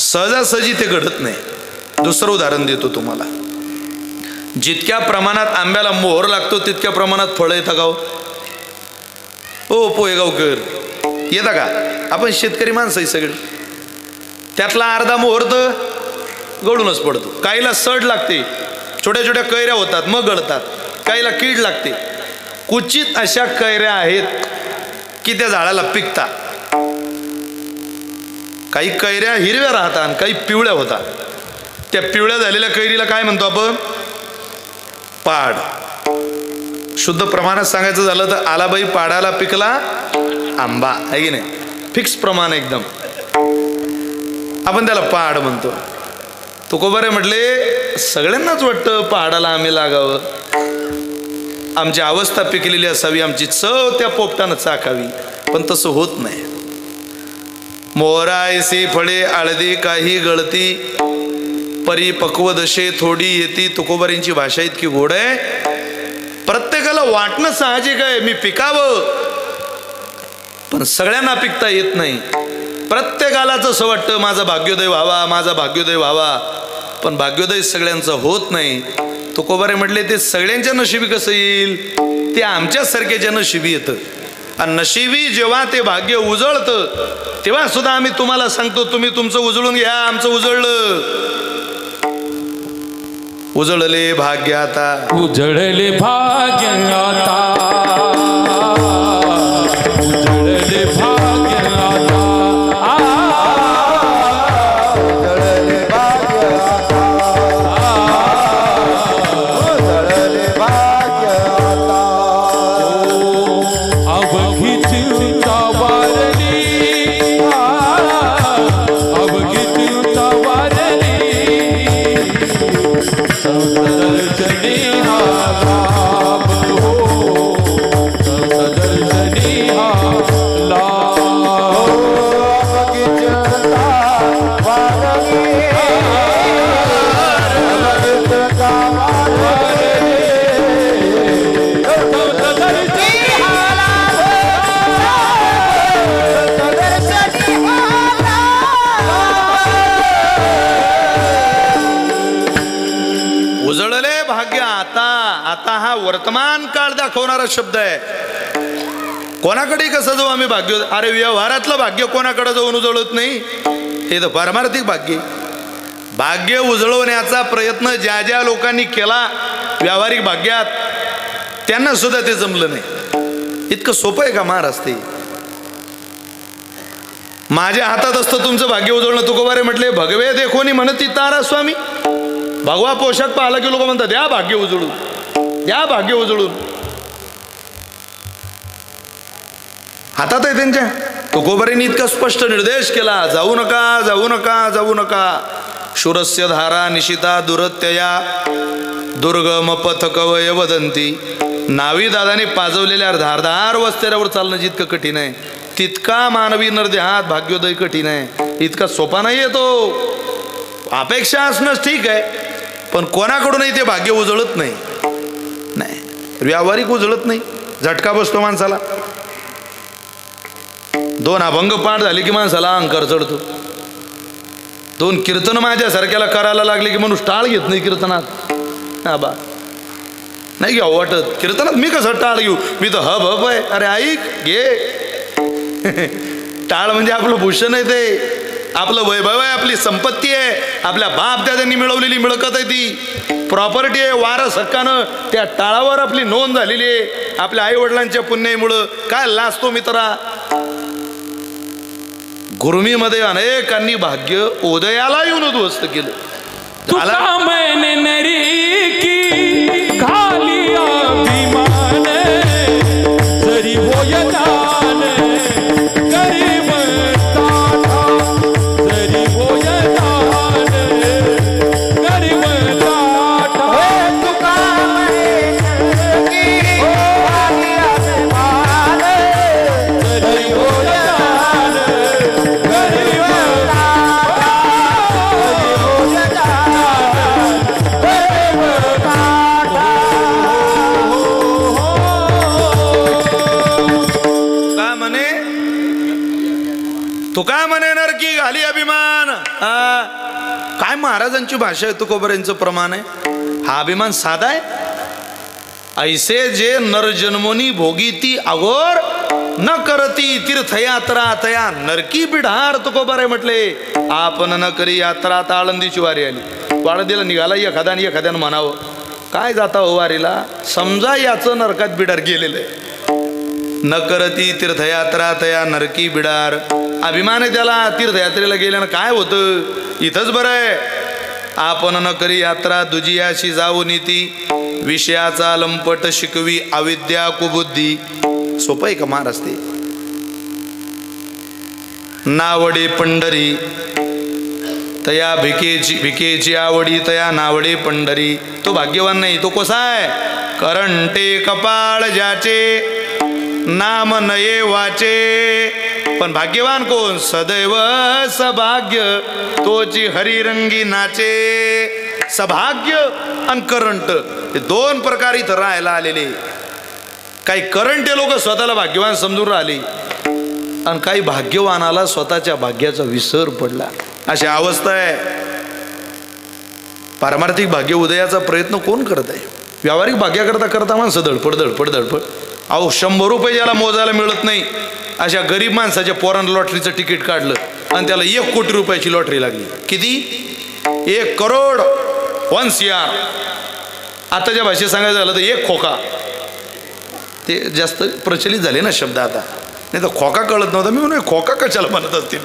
सहजासहजी ते घडत नाही. दुसरं उदाहरण देतो तुम्हाला. जितक्या प्रमाणात आंब्याला मोहर लागतो तितक्या प्रमाणात फळं येतं गाव. ओ पोहेगावकर येता का? आपण शेतकरी माणसं आहे सगळे. त्यातला अर्धा मोहर तर गळूनच पडतो. काहीला सड लागते, छोट्या छोट्या कैऱ्या होतात मग गळतात. काहीला कीड लागते. क्वचित अशा कैऱ्या आहेत की त्या झाडाला पिकतात. काही कैऱ्या हिरव्या राहतात आणि काही पिवळ्या होतात. त्या पिवळ्या झालेल्या कैरीला काय म्हणतो आपण? पाड. शुद्ध प्रमाणात सांगायचं झालं तर आलाबाई पाडाला पिकला आंबा आहे की नाही. फिक्स प्रमाण एकदम. आपण त्याला पहाड म्हणतो. तुकोबारे म्हटले सगळ्यांनाच वाटतं पहाडाला आम्ही लागावं, आमची अवस्था पिकलेली असावी, आमची चव त्या पोपटानं चाकावी. पण तसं होत नाही. मोहरायसी फळे आळदी काही गळती, परिपक्व दशे थोडी येती. तुकोबारींची भाषा इतकी गोड आहे. प्रत्येकाला वाटणं साहजिक आहे मी पिकावं, पण सगळ्यांना पिकता येत नाही. प्रत्येकालाच असं वाटतं माझं भाग्योदय व्हावा, माझा भाग्योदय व्हावा, पण भाग्योदय सगळ्यांचं होत नाही. तुकोबारे म्हटले ते सगळ्यांच्या नशिबी कसं येईल? ते आमच्यासारख्याच्या नशिबी येतं. आणि नशिबी जेव्हा ते भाग्य उजळतं तेव्हा सुद्धा आम्ही तुम्हाला सांगतो तुम्ही तुमचं उजळून घ्या. आमचं उजळलं. उजळले भाग्य आता,
उजळले भाग्य आता, उजळले भाग्य आता,
उजळले भाग्य आता, उजळले भाग्य आता.
अवघी चिंता वारली, अवघी चिंता वारली, सदर्शनी हा लाभ हो, सदर्शनी हा लाभ.
अवघी चिंता वारली, अवघी चिंता वारली, सदर्शनी हा लाभ, सदर्शनी हा लाभ.
उजळले भाग्य आता. आता हा वर्तमान काळ दाखवणारा शब्द आहे. कोणाकडे कसं जाऊ आम्ही भाग्य? अरे व्यवहारातलं भाग्य कोणाकडे जाऊन उजळत नाही. हे तर पारमार्थिक भाग्य. भाग्य उजळवण्याचा प्रयत्न ज्या ज्या लोकांनी केला व्यावहारिक भाग्यात त्यांना सुद्धा ते जमलं नाही. इतकं सोपं आहे का महाराज? ते माझ्या हातात असतं तुमचं भाग्य उजळणं. तुकोबारे म्हटले भगवे देखोनी म्हणती तारा स्वामी. भगवा पोशाख पाहिला की लोक म्हणतात द्या भाग्य उजळून, द्या भाग्य उजळून. हातात आहे त्यांच्या. तुकोबारींनी इतका स्पष्ट निर्देश केला जाऊ नका, जाऊ नका, जाऊ नका. शूरस्य धारा निशिता दुरत्यया दुर्गम पथ कवय वदंती. नावी दादाने पाजवलेल्या धारधार वस्त्यावर चालणं जितकं कठीण आहे तितका मानवी नरदेहात भाग्योदय कठीण आहे. इतका सोपा नाही येतो. अपेक्षा असणंच ठीक आहे, पण कोणाकडूनही ते भाग्य उजळत नाही. नाही व्यावहारिक उजळत नाही. झटका बसतो माणसाला. 2 अभंग पाठ झाले की माणसाला अहंकार चढतो. 2 कीर्तन माझ्यासारख्याला करायला लागले की माणूस टाळ घेत नाही कीर्तनात. हा बा नाही घ्यावं वाटत कीर्तनात. मी कसं टाळ घेऊ? मी तर हब हब आहे. अरे ऐक घे. टाळ म्हणजे आपलं भूषण आहे, ते आपलं वैभव आहे, आपली संपत्ती आहे, आपल्या बाप दाद्यांनी मिळवलेली मिळकत आहे, ती प्रॉपर्टी आहे. वारस हक्कानं त्या टाळावर आपली नोंद झालेली आहे. आपल्या आई वडिलांच्या पुण्याईमुळं काय लाजतो मित्रा. गुरुमीमध्ये अनेकांनी भाग्य उदयाला येऊन उद्ध्वस्त केलं.
तुका मैंने नरी की घाली अभिमान, जरी
तुका म्हणे नरकी घाली अभिमान. काय महाराजांची भाषा आहे, तुकोबऱ्यांचं प्रमाण आहे. हा अभिमान साधा आहे. ऐसे जे नर जन्मोनी भोगी ती अगोर न करती तीर्थयात्रा तया नरकी बिढार. तुकोबरे म्हटले आपण न करी यात्रा. आता आळंदीची वारी आली, आळंदीला निघाला एखाद्यानं म्हणावं काय जाता हो वारीला, समजा याचं नरकात बिडार गेलेलं आहे. न करती तीर्थयात्रा तया नरकी बिडार. अभिमान आहे त्याला, तीर्थयात्रेला गेल्यानं काय होतं, इथंच बरं आहे. आपण न करी यात्रा दुजियाशी जाऊन ती विषयाचा लंपट शिकवी अविद्या कुबुद्धी. सोपं आहे का महाराज ते. नावडे पंढरी तया भिकेची आवडी तया नावडे पंढरी. तो भाग्यवान नाही, तो कसा आहे. करंटे कपाळ ज्याचे नाम नये वाचे. पण भाग्यवान कोण, सदैव सभाग्य तोची हरिरंगी नाचे. सभाग्य आणि करंट हे दोन प्रकार इथं राहायला आलेले. काही करंटे लोक स्वतःला भाग्यवान समजून राहिले आणि काही भाग्यवानाला स्वतःच्या भाग्याचा विसर पडला. अशी अवस्था आहे. पारमार्थिक भाग्य उदयाचा प्रयत्न कोण करत आहे. व्यावहारिक भाग्य करता माणसं धडपड धडपड धडपड. अहो 100 रुपये ज्याला मोजायला मिळत नाही अशा गरीब माणसाच्या पोरानं लॉटरीचं तिकीट काढलं आणि त्याला 1 कोटी रुपयाची लॉटरी लागली. किती, 1 करोड 1 CR. आताच्या भाषेत सांगायचं झालं तर 1 खोका. ते जास्त प्रचलित झाले ना शब्द आता. नाही तर खोका कळत नव्हता. मी म्हणून खोका कशाला म्हणत असतील.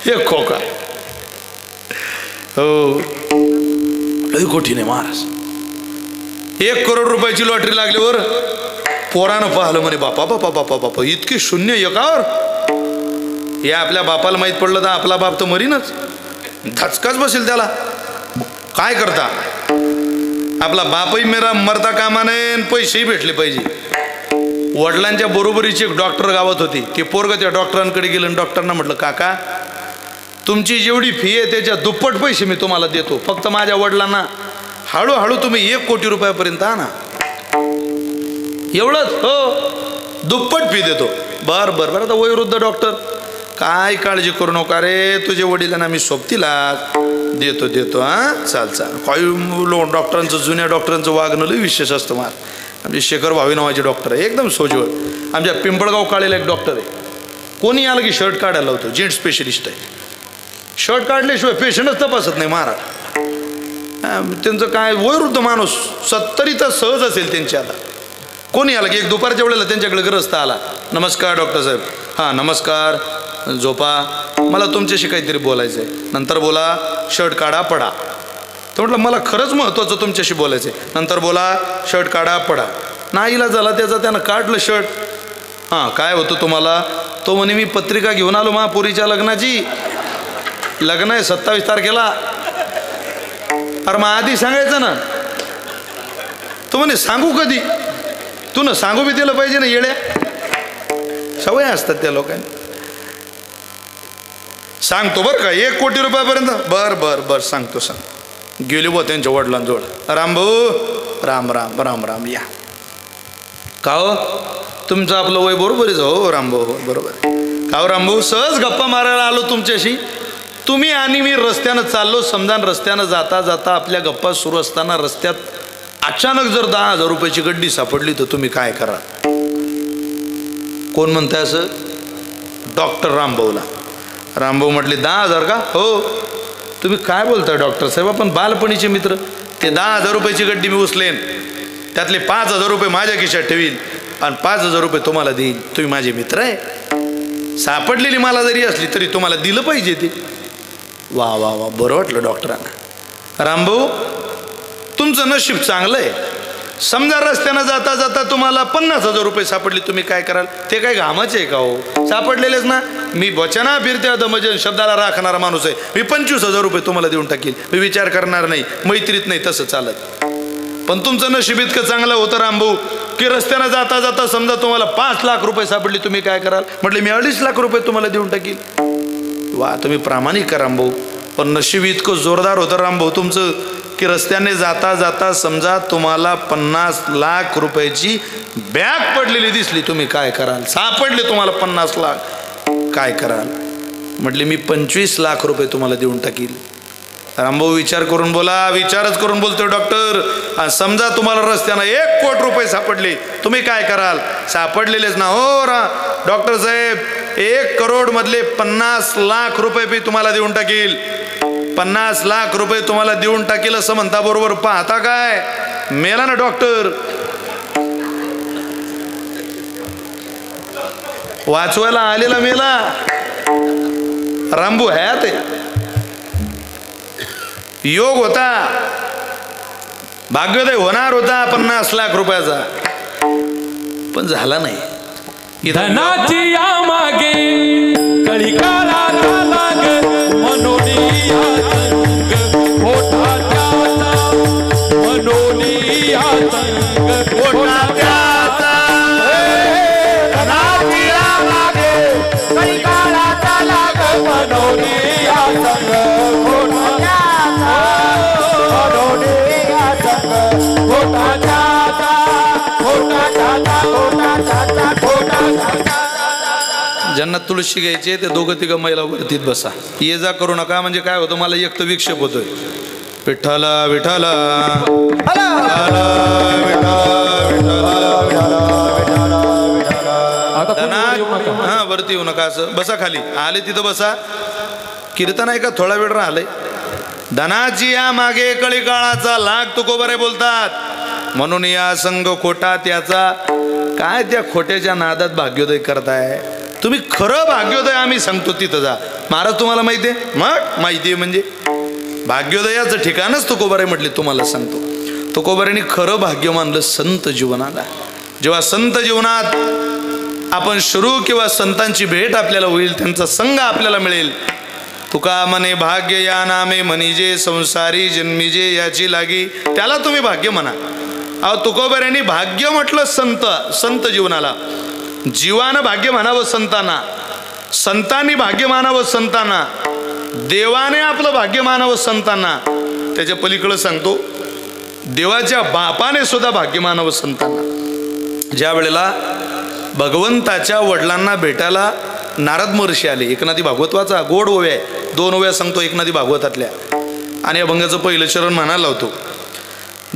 1 खोका. हो लई कठीण आहे महाराज. 1 करोड रुपयाची लॉटरी लागल्यावर पोरानं पाहिलं म्हणे बापा बापा बापा बापा इतकी शून्य एकावर. हे आपल्या बापाला माहीत पडलं तर आपला बाप तर मरीनच, धचकाच बसेल त्याला. काय करता, आपला बापही मेरा मरता कामा नये, पैसेही भेटले पाहिजे. वडिलांच्या बरोबरीची एक डॉक्टर गावात होती. ते पोरग त्या डॉक्टरांकडे गेलं आणि डॉक्टरांना म्हटलं काका तुमची जेवढी फी आहे त्याच्या दुप्पट पैसे मी तुम्हाला देतो, फक्त माझ्या वडिलांना हळूहळू तुम्ही 1 कोटी रुपयापर्यंत आणा. एवढंच, हो दुप्पट फी देतो. बरं बरं बरं. आता वयोवृद्ध डॉक्टर काय काळजी करू नका रे, तुझे वडिलांना मी सोबतीला देतो देतो. हां चाल चाल. काही डॉक्टरांचं जुन्या डॉक्टरांचं वागणं लई विशेष असतं. मार आमचे शेखर भावी नावाचे डॉक्टर आहे, एकदम सोजवळ. आमच्या पिंपळगाव काळेला एक डॉक्टर आहे. कोणी आलं की शर्ट काढायला होतो, जेंट स्पेशलिस्ट आहे. शर्ट काढल्याशिवाय पेशंटच तपासत नाही महाराज. त्यांचं काय वयोवृद्ध माणूस 70 सहज असेल त्यांची. आता कोणी आलं की एक दुपारच्या वेळेला त्यांच्याकडे ग्रस्त आला. नमस्कार डॉक्टर साहेब. हां नमस्कार, झोपा, मला तुमच्याशी काहीतरी बोलायचं आहे. नंतर बोला, शर्ट काढा पडा. तर म्हटलं मला खरंच महत्त्वाचं तुमच्याशी बोलायचं आहे. नंतर बोला, शर्ट काढा पडा. नाईला झाला त्याचा, त्यानं काढलं शर्ट. हां काय होतं तुम्हाला. तो म्हणे मी पत्रिका घेऊन आलो महापुरीच्या लग्नाची. लग्न आहे 27 तारखेला. अरे मग आधी सांगायचं ना. तो म्हणे सांगू कधी. तू ना सांगू बी दिलं पाहिजे ना येड्या. सवय असतात त्या लोकांनी. सांगतो बरं का 1 कोटी रुपयापर्यंत. बरं बरं बरं सांगतो सांग. गेले बो त्यांच्या वडिलांजवळ. राम भाऊ राम राम राम राम या. का हो तुमचं आपलं वय बरोबरच. हो राम भाऊ बरोबर. का हो राम भाऊ सहज गप्पा मारायला आलो तुमच्याशी. तुम्ही आणि मी रस्त्यानं चाललो. समजा रस्त्यानं जाता जाता आपल्या गप्पा सुरू असताना रस्त्यात अचानक जर 10,000 रुपयाची गड्डी सापडली तर तुम्ही काय करा. कोण म्हणताय असं. डॉक्टर रामभाऊला. रामभाऊ म्हटले 10,000 का. हो. तुम्ही काय बोलताय डॉक्टर साहेब, आपण बालपणीचे मित्र. ते 10,000 रुपयाची गड्डी मी उचलेन, त्यातले 5,000 रुपये माझ्या खिशात ठेवीन आणि 5,000 रुपये तुम्हाला देईन. तुम्ही माझे मित्र आहे. सापडलेली मला जरी असली तरी तुम्हाला दिलं पाहिजे ते. वा वा वा बरं वाटलं डॉक्टरांना. रामभाऊ तुमचं नशीब चांगलं आहे. समजा रस्त्यानं जाता जाता तुम्हाला 50,000 रुपये सापडले, तुम्ही काय कराल. ते काय घामाचे आहे का हो. सापडलेलेच ना. मी वचना फिरत्या दमजन शब्दाला राखणारा माणूस आहे. मी 25,000 रुपये तुम्हाला देऊन टाकील. मी विचार करणार नाही, मैत्रीत नाही तसं चालत. पण तुमचं नशीब इतकं चांगलं होतं रामभाऊ की रस्त्यानं जाता जाता समजा तुम्हाला 5 लाख रुपये सापडले, तुम्ही काय कराल. म्हटले मी 2.5 लाख रुपये तुम्हाला देऊन टाकील. वा तुम्ही प्रामाणिक का रामभाऊ. पण नशीब इतकं जोरदार होतं रामभाऊ तुमचं की रस्त्याने जाता जाता समजा तुम्हाला 50 लाख रुपयाची बॅग पडलेली दिसली, तुम्ही काय कराल. सापडले तुम्हाला 50 लाख. काय कराल? म्हटले मी 25 लाख रुपये तुम्हाला देऊन टाकील. रामभाऊ विचार करून बोला, विचारच करून बोलतोय डॉक्टर. समजा तुम्हाला रस्त्यानं 1 कोटी रुपये सापडले, तुम्ही काय कराल? सापडलेलेच ना हो डॉक्टर साहेब, 1 करोड मधले 50 लाख रुपये मी तुम्हाला देऊन टाकील. 50 लाख रुपये तुम्हाला देऊन टाकील असं म्हणता बरोबर पाहता काय मेला ना डॉक्टर. वाचवायला आलेला मेला. रामभाऊ हयात आहे. योग होता, भाग्योदय होणार होता 50 लाख रुपयाचा, पण झाला नाही.
धनाची या मागे कळी काळाचा लाग मनोनिया संग मोठा त्याचा मनोनिया संग मोठा त्याचा
धनाची या मागे कळी काळाचा लाग
मनोनिया संग मोठा
ज्यांना तुळशी घ्यायचे ते 2-3 महिला वरतीत बसा. ये जा करू नका, म्हणजे काय होतं मला एक तर विक्षेप होतोय. विठ्ठला विठ्ठला हा वरती येऊ नका, असं बसा. खाली आले तिथं बसा. कीर्तन आहे का थोडा वेळ राहिलंय. धनाची या मागे कळी काळाचा लाग तुकोबरे बोलतात, म्हणून या संघ खोटा त्याचा. काय त्या खोट्याच्या नादात भाग्योदय करताय तुम्ही? खरं भाग्योदय आम्ही सांगतो तिथं जा. महाराज तुम्हाला माहिती आहे? मग माहिती आहे म्हणजे भाग्योदयाचं ठिकाणच तुकोबारे म्हटले. तुम्हाला सांगतो, तुकोबाऱ्यांनी खरं भाग्य मानलं संत जीवनाला. जेव्हा संत जीवनात आपण सुरू किंवा संतांची भेट आपल्याला होईल, त्यांचा संग आपल्याला मिळेल. तुका म्हणे भाग्य या नामे म्हणिजे संसारी जन्मीजे याची लागी, त्याला तुम्ही भाग्य म्हणा. अहो तुकोबाऱ्यांनी भाग्य म्हटलं संत जीवनाला. जीवानं भाग्य म्हणावं संतांना, संतांनी भाग्य मानावं संतांना, देवाने आपलं भाग्य मानावं संतांना. त्याच्या पलीकडे सांगतो, देवाच्या बापाने सुद्धा भाग्य मानावं संतांना. ज्या वेळेला भगवंताच्या वडिलांना भेटायला नारद महर्षी आले, एकनाथी भागवतवाचा गोड ओव्या आहे, 2 ओव्या सांगतो एकनाथी भागवतातल्या, आणि या भंगाचं पहिलं चरण म्हणायला लावतो.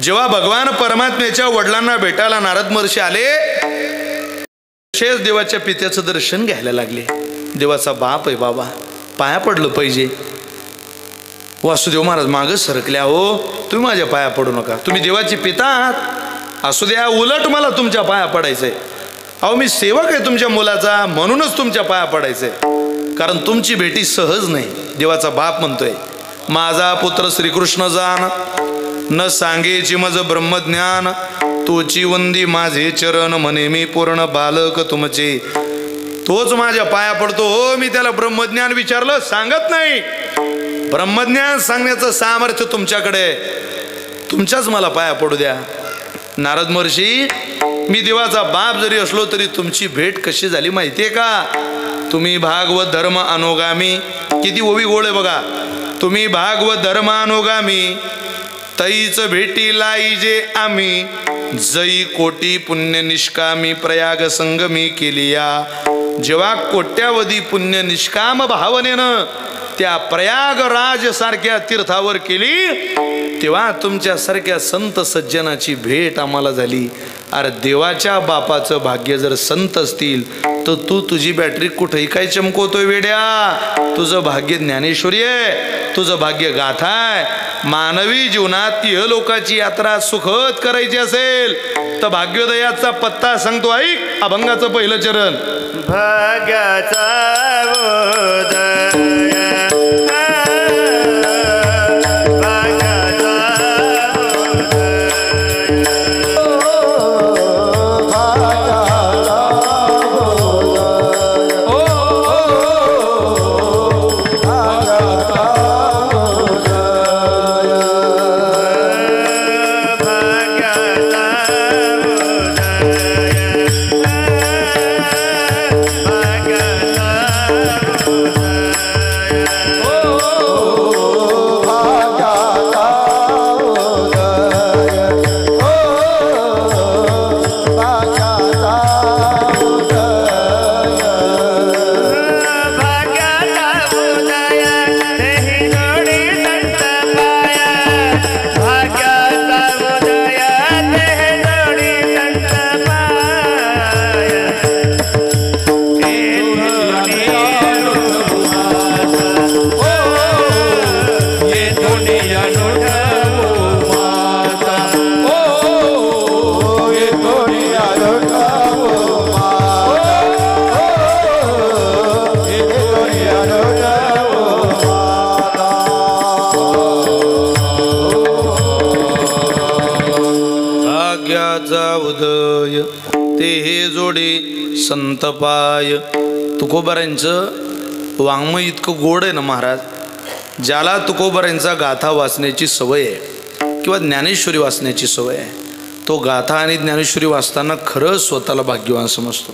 जेव्हा भगवान परमात्म्याच्या वडिलांना भेटायला नारद महर्षी आले, शेष देवाच्या पित्याचं दर्शन घ्यायला लागले. देवाचा बाप आहे बाबा, पाया पडलं पाहिजे. वासुदेव महाराज मागं सरकल्या. हो तुम्ही माझ्या पाया पडू नका, तुम्ही देवाचे पिता आहात, असू द्या, उलट मला तुमच्या पाया पडायचंय. अहो मी सेवक आहे तुमच्या मुलाचा, म्हणूनच तुमच्या पाया पडायचंय, कारण तुमची भेटी सहज नाही. देवाचा बाप म्हणतोय, माझा पुत्र श्रीकृष्ण जान न सांगेची मज ब्रह्मज्ञान, तोची वंदी माझे चरण म्हणे मी पूर्ण बालक तुमचे. तोच माझ्या पाया पडतो. हो मी त्याला ब्रह्मज्ञान विचारलं, सांगत नाही. ब्रह्मज्ञान सांगण्याचं सामर्थ्य तुमच्याकडे, तुमच्याच मला पाया पडू द्या. नारद महर्षी, मी देवाचा बाप जरी असलो तरी तुमची भेट कशी झाली माहितीये का? तुम्ही भागवत धर्म अनुगामी, किती ओवी गोळ आहे बघा. तुम्ही भागवत धर्म अनुगामी, तैच भेटी लाईजे आम्ही, जई कोटी पुण्य निष्कामी प्रयाग संगमी केलिया. जेव्हा कोट्यावधी पुण्य निष्काम भावनेनं त्या प्रयागराज सारख्या तीर्थावर केली, तेव्हा तुमच्यासारख्या संत सज्जनाची भेट आम्हाला झाली. अरे देवाच्या बापाचं भाग्य जर संत असतील तर तू तुझी बॅटरी कुठेही काय चमकवतोय वेड्या? तुझं भाग्य ज्ञानेश्वरी आहे, तुझं भाग्य गाथा आहे. मानवी जीवनात इहलोकाची यात्रा सुखद करायची असेल तर भाग्योदयाचा पत्ता सांगतो, ऐक. अभंगाचं पहिलं चरण.
भाग्याचा भाग्याचा
जोडी संतपाय. तुकोबारांचं वाङ्मय इतकं गोड आहे ना महाराज, ज्याला तुकोबारांचा गाथा वाचण्याची सवय आहे किंवा ज्ञानेश्वरी वाचण्याची सवय आहे, तो गाथा आणि ज्ञानेश्वरी वाचताना खरंच स्वतःला भाग्यवान समजतो.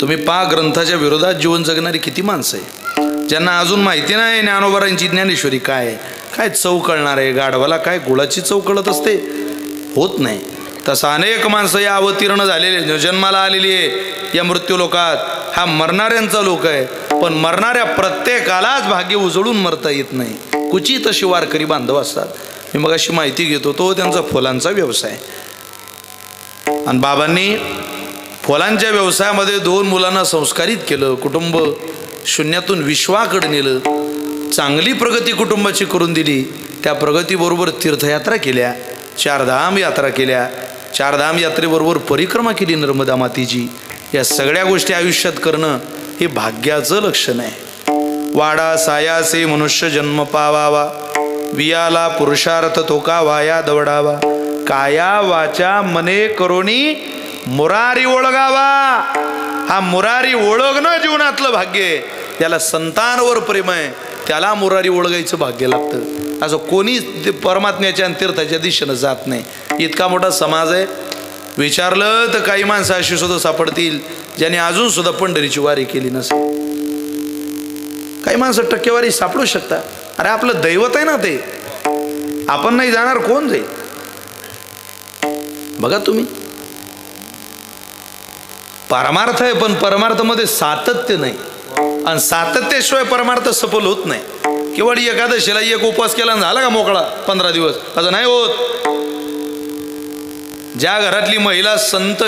तुम्ही ग्रंथाच्या विरोधात जीवन जगणारी किती माणसं आहे ज्यांना अजून माहिती नाही ज्ञानोबारांची ज्ञानेश्वरी काय आहे, काय चव कळणार आहे. गाढवाला काय गुळाची चव कळत असते, होत नाही. तसं अनेक माणसं या अवतीर्ण झालेले, जन्माला आलेली आहे या मृत्यू लोकात. हा मरणाऱ्यांचा लोक आहे, पण मरणाऱ्या प्रत्येकालाच भाग्य उजळून मरता येत नाही. कुचित अशी वारकरी बांधव असतात. मी मग अशी माहिती घेतो, तो त्यांचा फुलांचा व्यवसाय. आणि बाबांनी फुलांच्या व्यवसायामध्ये 2 मुलांना संस्कारित केलं, कुटुंब शून्यातून विश्वाकडे नेलं, चांगली प्रगती कुटुंबाची करून दिली. त्या प्रगतीबरोबर तीर्थयात्रा केल्या, 4 धाम यात्रा केल्या, 4 धाम यात्रेबरोबर परिक्रमा केली नर्मदा मातेची. या सगळ्या गोष्टी आयुष्यात करणं हे भाग्याचं लक्षण आहे. वाडा सायासे मनुष्य जन्म पावावा, वियाला पुरुषार्थ तो का वाया दवडावा, काया वाचा मने करोनी मुरारी ओळगावा. हा मुरारी ओळखणं जीवनातलं भाग्य आहे. त्याला संतांवर प्रेम आहे, त्याला मुरारी ओळखायचं भाग्य लागतं. असं कोणी परमात्म्याच्या आणि तीर्थाच्या दिशेनं जात नाही. इतका मोठा समाज आहे. विचारलं तर काही माणसं अशी सुद्धा सापडतील ज्यांनी अजून सुद्धा पंढरीची वारी केली नसेल. काही माणसं टक्केवारी सापडू शकतात. अरे आपलं दैवत आहे ना ते, आपण नाही जाणार कोण जाईल. बघा तुम्ही, परमार्थ आहे पण परमार्थामध्ये सातत्य नाही, आणि सातत्याशिवाय परमार्थ सफल होत नाही. केवळ एकादशीला एक उपवास केला झाला का मोकळा 15 दिवस, असं नाही होत. ज्या घरातली महिला संत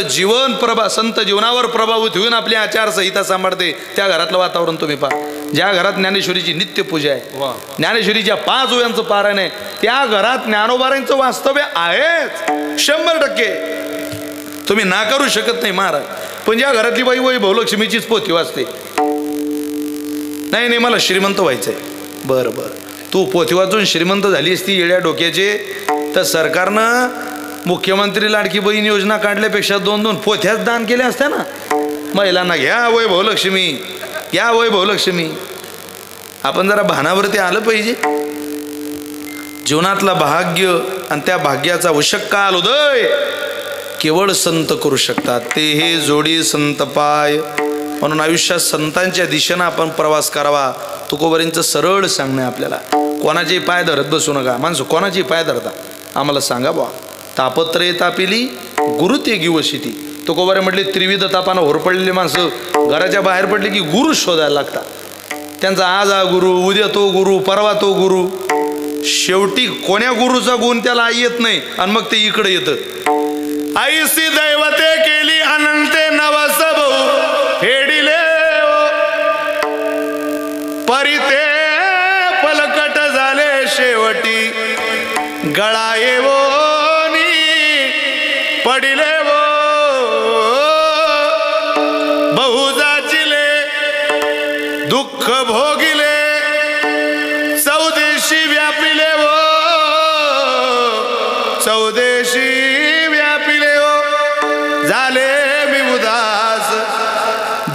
जीवनावर प्रभावित होऊन आपली आचारसंहिता सांभाळते, त्या घरातलं वातावरण तुम्ही पहा. ज्या घरात ज्ञानेश्वरीची नित्यपूजा आहे, ज्ञानेश्वरीच्या 5 ओव्यांचं पारायण आहे, त्या घरात ज्ञानोबारांचं वास्तव्य आहेच 100%. तुम्ही नाकारू शकत नाही महाराज. पण ज्या घरातली बाई वैभवलक्ष्मीचीच पोथी वाचते, नाही मला श्रीमंत व्हायचंय, बरं तू पोथी वाचून श्रीमंत झाली असती येड्या डोक्याचे, तर सरकारनं मुख्यमंत्री लाडकी बहीण योजना काढल्यापेक्षा 2-2 पोथ्याच दान केल्या असत्या ना महिलांना. घ्या वैभवलक्ष्मी, घ्या वैभवलक्ष्मी. आपण जरा भानावरती आलं पाहिजे. जीवनातला भाग्य आणि त्या भाग्याचा उशक्काल उदय केवळ संत करू शकतात. ते हे जोडी संत पाय. म्हणून आयुष्यात संतांच्या दिशेनं आपण प्रवास करावा. तुकोबारांचं सरळ सांगणं आपल्याला. कोणाचे पाय धरत बसू नका. माणसं कोणाचे पाय धरता आम्हाला सांगा बा. तापत्रय तापिली गुरु ते गिवशिती. तुकोबारे म्हटले त्रिविध तापानं होरपडलेली माणसं घराच्या बाहेर पडले की गुरु शोधायला लागतात. त्यांचा आज हा गुरु, उद्या तो गुरु, परवा तो गुरु. शेवटी कोण्या गुरुचा गुण त्याला येत नाही आणि मग ते इकडे येतं. आईसी दैवते केली अनंते नवस भाऊ फेडिले परिते पलकट झाले शेवटी गळा येवो पडिले वो बहुजाचिले दुःख भोगिले चौदेशी व्यापिले वो चौदेशी व्यापिले वो झाले मी उदास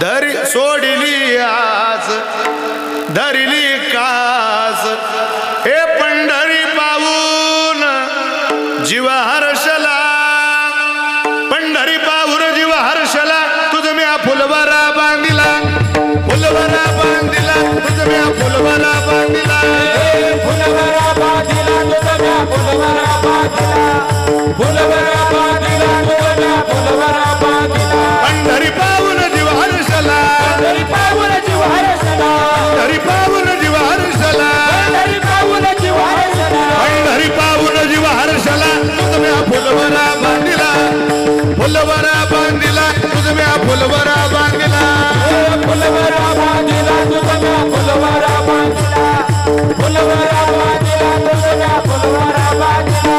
धरी सोडिली आस धरिली कास हे पंढरी पाहून जीव हर्षला पंढरी पाहून जीव हर्षला तुझ मी फुलवरा बांधिला फुलवरा बांधिला तुझ मी फुलवरा बांधिला
फुलवरा बांधिला तुझ मी फुलवरा बांधिला फुलवरा बांधिला तुझ मी फुलवरा बांधिला
पंढरी पाहून जीव हर्षला
पंढरी पाहून जीव हर्षला
पंढरी पाहून जीव हर्षला
पंढरी पाहून जीव हर्षला
पंढरी पाहून जीव हर्षला तुझ मी फुलवरा बांधिला फुलवरा बांधिला तुझ मी फुलवरा बांधिला
फुलवरा बांधिला तुझ मी फुलवरा बांधिला फुलवरा बांधिला तुझ मी फुलवरा बांधिला.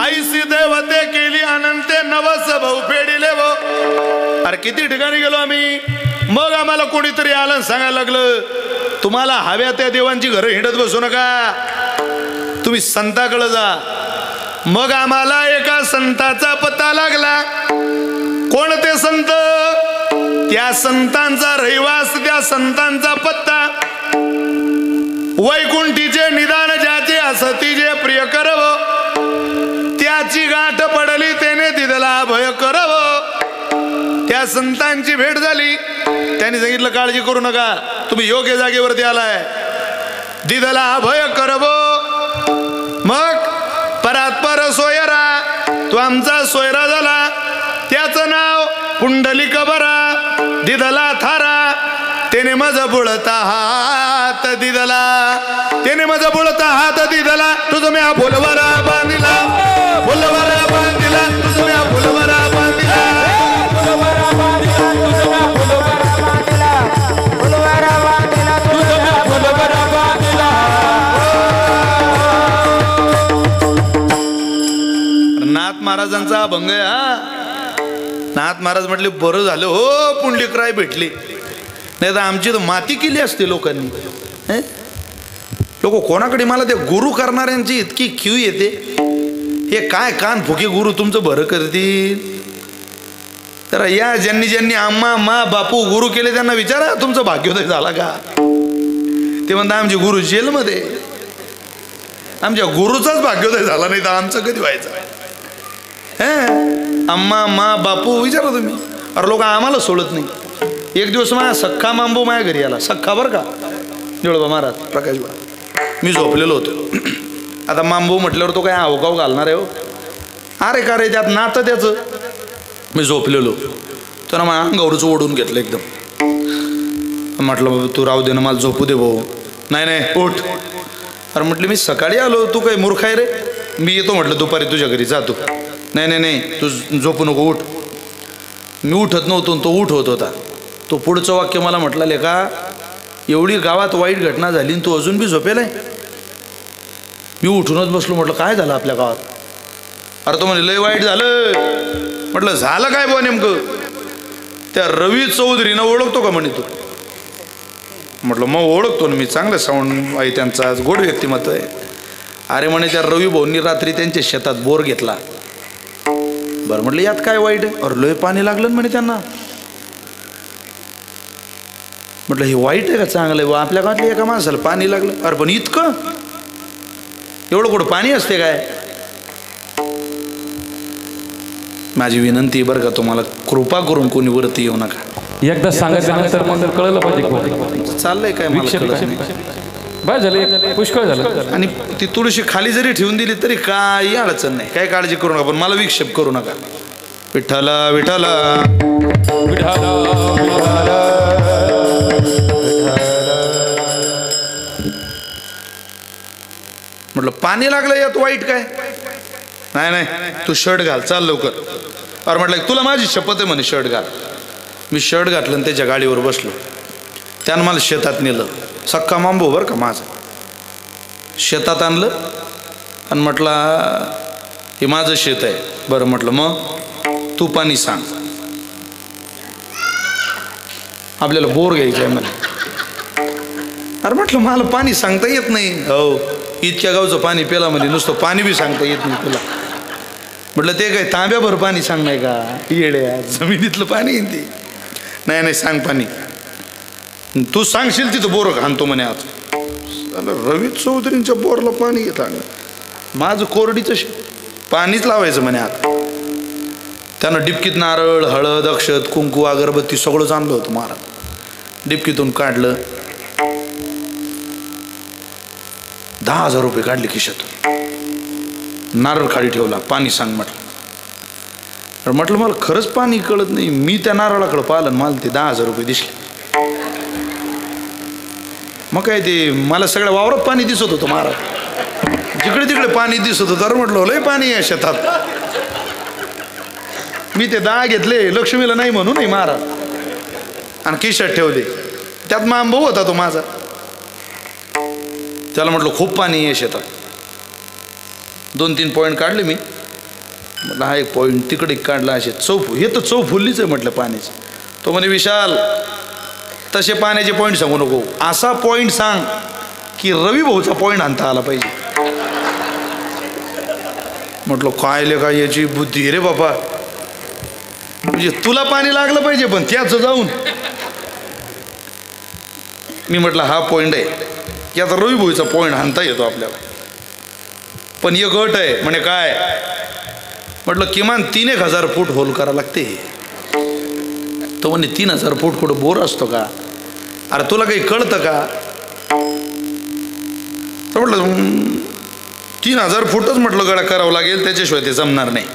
आईसी देवते केली अनंते नवस भाऊ फेडिले वो. अरे किती ठिकाणी गेलो आम्ही. मग आम्हाला कोणीतरी आलं सांगायला लागलं तुम्हाला हव्या त्या देवांची घरं हिंडत बसू नका, तुम्ही संताकडे जा.
मग आम्हाला एका संताचा पत्ता लागला. कोण ते संत? त्या संतांचा रहिवास, त्या संतांचा पत्ता. वैकुंठीचे निदान ज्याचे असती जे प्रिय करव, त्याची गाठ पडली त्याने दिदला अभय करव. त्या संतांची भेट झाली. त्यांनी सांगितलं काळजी करू नका, तुम्ही योग्य जागेवरती आलाय, दिदला अभय करव. मग परात्पर सोयरा, तो आमचा सोयरा झाला. त्याचं नाव पुंडलिक बरा. दिदला थारा, त्याने मज बुळता हात दिदला, त्याने मज बुळता हात दिदला. तुझं म्या बोलवरा बांधिला, बोलवरा बांधिला, तुझं म्या बोलवरा बांधिला. नाथ महाराजांचा अभंग आहे हा. नाथ महाराज म्हटले बरं झालं हो पुंडलिकराय भेटले, नाही तर आमची तर माती केली असते लोकांनी. लोक कोणाकडे, मला ते गुरु करणाऱ्यांची इतकी क्यू येते. हे काय कान फुके गुरु तुमचं बरं करतील. तर या ज्यांनी ज्यांनी आम्हा मा बापू गुरु केले त्यांना विचारा तुमचं भाग्योदय झाला का. ते म्हणतात आमचे गुरु जेलमध्ये. आमच्या गुरुचाच भाग्योदय झाला नाही तर आमचं कधी व्हायचं. अम्मा मा बापू विचारा तुम्ही. अरे लोक आम्हाला सोडत नाही. एक दिवस माझ्या सख्खा मांबू माझ्या घरी आला. सख्खा बरं का, निळोबा महाराज प्रकाश बा. मी झोपलेलो होतो. आता मांबू म्हटल्यावर तो काय अवकाव घालणार आहे हो. अरे का रे त्यात नातं त्याचं. मी झोपलेलो तो ना माझ्या अंगावरच ओढून घेतलं एकदम. म्हटलं बाबा तू राहू दे ना, मला झोपू दे भाऊ. नाही नाही उठ. अरे म्हटलं मी सकाळी आलो, तू काही मूर्ख आहे रे. मी येतो म्हटलं दुपारी तुझ्या घरी, जातो. नाही नाही नाही तू झोपू नको, उठ. मी उठत नव्हतो, तो उठ होत होता. तो पुढचं वाक्य मला म्हटलं लेका एवढी गावात वाईट घटना झाली आणि तू अजून बी झोपेल आहे. मी उठूनच बसलो. म्हटलं काय झालं आपल्या गावात. अरे तो म्हणे लय वाईट झालं. म्हटलं झालं काय बुवा नेमकं. त्या रवी चौधरीनं ओळखतो का म्हणे तू. म्हटलं मग ओळखतो ना मी, चांगलं साऊंड आहे त्यांचा, गोड व्यक्तिमत्व आहे. अरे म्हणे त्या रवी भाऊंनी रात्री त्यांच्या शेतात बोर घेतला. बरं म्हटलं यात काय वाईट आहे. अरे लय पाणी लागलं म्हणे त्यांना. म्हटलं हे वाईट आहे का चांगलं आहे. आपल्या गावातल्या एका माणसाला पाणी लागलं. अरे पण इतकं एवढं कुठं पाणी असते काय. माझी विनंती बरं का तुम्हाला, कृपा करून कोणी वरती येऊ नका.
एकदा सांगायच्यानंतर मग कळलं पाहिजे
चाललंय काय मला कळत नाही.
बाय झालं पुष्कळ झालं.
आणि ती तुळशी खाली जरी ठेवून दिली तरी काही अडचण नाही, काय काळजी करू नका. पण मला विक्षेप करू नका. विठ्ठला विठ्ठला म्हटलं पाणी लागलं यात वाईट काय. नाही नाही तू शर्ट घाल, चाल लवकर. अरे म्हटलं तुला माझी शपथ आहे म्हणे शर्ट घाल. मी शर्ट घातलं आणि त्याच्या गाडीवर बसलो. त्यानं मला शेतात नेलं. सक्का मांबू बरं का माझं. शेतात आणलं आणि म्हटलं हे माझं शेत आहे. बरं म्हटलं मग तू पाणी सांग. आपल्याला बोर घ्यायचं आहे म्हणे. अरे म्हटलं मला पाणी सांगता येत नाही. हो इतक्या गावचं पाणी पेला म्हणजे नुसतं पाणी बी सांगता येत नाही तुला. म्हटलं ते काय तांब्याभर पाणी सांग नाही का येड्या, जमिनीतलं पाणी येईन ते. नाही नाही सांग पाणी. तू सांगशील तिथं बोर घालतो म्हणे. आज रवी चौधरींच्या बोरला पाणी घेत माझं कोरडीचं पाणीच लावायचं म्हणे. आत त्यानं डिपकीत नारळ हळद अक्षत कुंकू अगरबत्ती सगळंच आणलं होतं महाराज. डिपकीतून काढलं. 10,000 रुपये काढले खिशातून. नारळ खाली ठेवला. पाणी सांग म्हटलं. म्हटलं मला खरंच पाणी कळत नाही. मी त्या नारळाकडे पाहिलं मला ते 10,000 रुपये दिसले. मग काय ते मला सगळ्या वावरात पाणी दिसत होतं महाराज. जिकडे तिकडे पाणी दिसत होतं. तर म्हटलं लय पाणी आहे शेतात. मी ते 10 घेतले लक्ष्मीला नाही म्हणून नाही महाराज आणि खिशात ठेवले. त्यात मांबू होता तो माझा. त्याला म्हटलं खूप पाणी आहे शेतात. 2-3 पॉईंट काढले मी. म्हटलं हा एक पॉईंट तिकडे काढला. असे हे तर चौ फुल्लीच आहे म्हटलं पाण्याचं. तो म्हणे विशाल तसे पाण्याचे पॉईंट सांगू नको. असा पॉईंट सांग की रवी भाऊचा पॉईंट आणता आला पाहिजे. म्हटलं काय काय याची बुद्धी रे बापा, म्हणजे तुला पाणी लागलं पाहिजे पण त्याच जाऊन. मी म्हटलं हा पॉईंट आहे की आता रवी भोईचा पॉईंट हाणता येतो आपल्याला, पण एक गट आहे म्हणे काय. म्हटलं किमान 3,000 फूट होल करा लागते. तो म्हणे 3,000 फूट कुठं बोर असतो का, अरे तुला काही कळतं का. तर म्हटलं 3,000 फूटच म्हटलं गडा करावं लागेल, त्याच्याशिवाय ते जमणार नाही.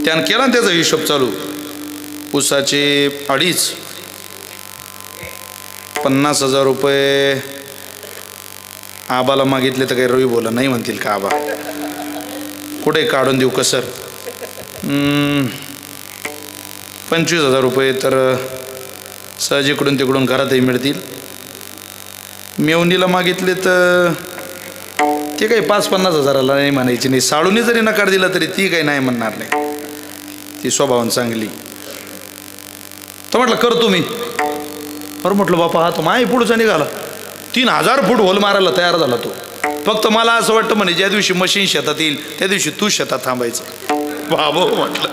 त्यानं केला त्याचा हिशोब चालू. ऊसाचे 2.5 50,000 रुपये आबाला मागितले तर काही रवी बोला नाही म्हणतील का आबा, कुठे काढून देऊ कसर. 25,000 रुपये तर सहज इकडून तिकडून घरातही मिळतील. मेवणीला मागितले तर ते काही 5-50,000ला नाही म्हणायची नाही. साळूने जरी नकार दिला तरी ती काही नाही म्हणणार नाही, ती स्वभावान चांगली. तर म्हटलं करतो मी. बरं म्हटलं बापा हा तो माही पुढचा निघाला, 3,000 फूट होल मारायला तयार झाला तो. फक्त मला असं वाटतं म्हणे ज्या दिवशी मशीन शेतात येईल त्या दिवशी तू शेतात थांबायचं. बाबा म्हटलं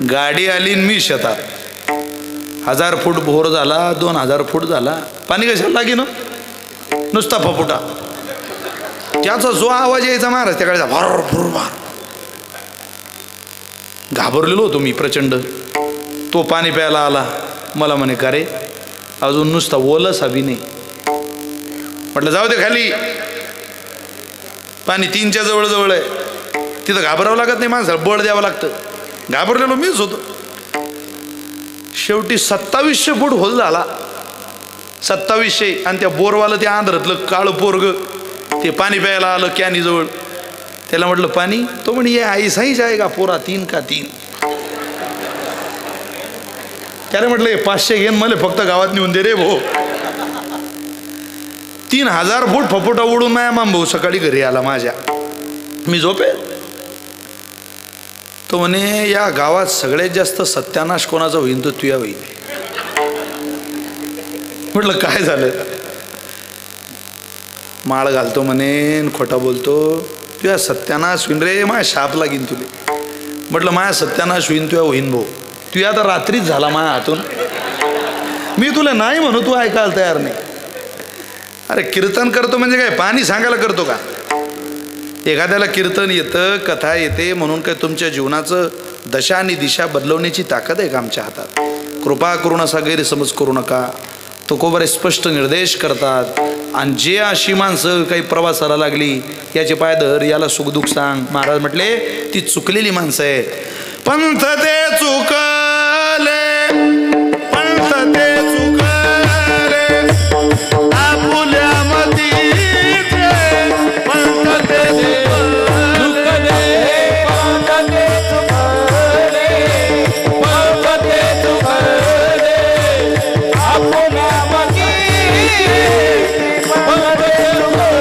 गाडी आली मी शेतात. 1,000 फूट बोर झाला, 2,000 फूट झाला, पाणी कशाला लागे ना, नुसता फपुटा. त्याचा जो आवाज यायचा महाराज त्याकडे भर भर. घाबरलेलो होतो मी प्रचंड. तो पाणी प्यायला आला, मला म्हणे का रे अजून नुसता ओलस हवी नाही. म्हटलं जाऊ दे खाली, पाणी 3च्या जवळ आहे, तिथं घाबरावं लागत नाही माणसाला, बळ द्यावं लागतं. घाबरलेलो मीच होतो. शेवटी 2700 फूट होल झाला, 2700. आणि त्या बोरवालं ते आंध्रातलं काळं पोरग ते पाणी प्यायला आलं कॅनीजवळ. त्याला म्हटलं पाणी, तो म्हणे ये ऐसा ही जाएगा पोरा 3 का 3. त्याला म्हटलं 500 घेऊन मला फक्त गावात नेऊन दे रे भाऊ. 3,000 फूट फपोटा उडून माया मामभाऊ सकाळी घरी आला माझ्या. मी झोपे. तो म्हणे या गावात सगळ्यात जास्त सत्यानाश कोणाचा होईन तो तुया होईन. म्हटलं काय झालं. माळ घालतो म्हणे खोटा बोलतो, तुया सत्यानाश होईन रे, माझ्या शाप लागीन तुले. म्हटलं माझ्या सत्यानाश होईन तुया होईन भाऊ, तुया आता रात्रीच झाला माझ्या हातून. मी तुला नाही म्हणू, तू ऐकायला तयार नाही. अरे कीर्तन करतो म्हणजे काय पाणी सांगायला करतो का. एखाद्याला कीर्तन येतं, कथा येते म्हणून काय तुमच्या जीवनाचं दशा आणि दिशा बदलवण्याची ताकद आहे का आमच्या हातात. कृपा करून असा गैरसमज करू नका. तुकोबरे स्पष्ट निर्देश करतात. आणि जे अशी माणसं काही प्रवासाला लागली याचे पाय धर, याला सुखदुःख सांग. महाराज म्हटले ती चुकलेली माणसं आहेत. पंथ ते चुकले, पंथ ते चुकले आपुल्या मतीचे, पंथ ते चुकले, पंथ ते चुकले, पंथ ते चुकले आपुल्या मतीचे, पंथ ते चुकले,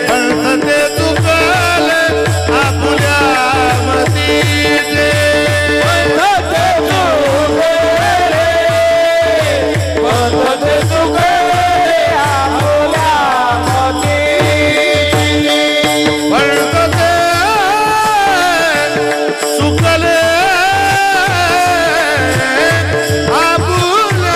पंथ ते चुकले आपुल्या मतीचे, पंथ ते चुकले, पंथ ते चुकले आपुल्या मतीचे, पंथ ते चुकले आपुल्या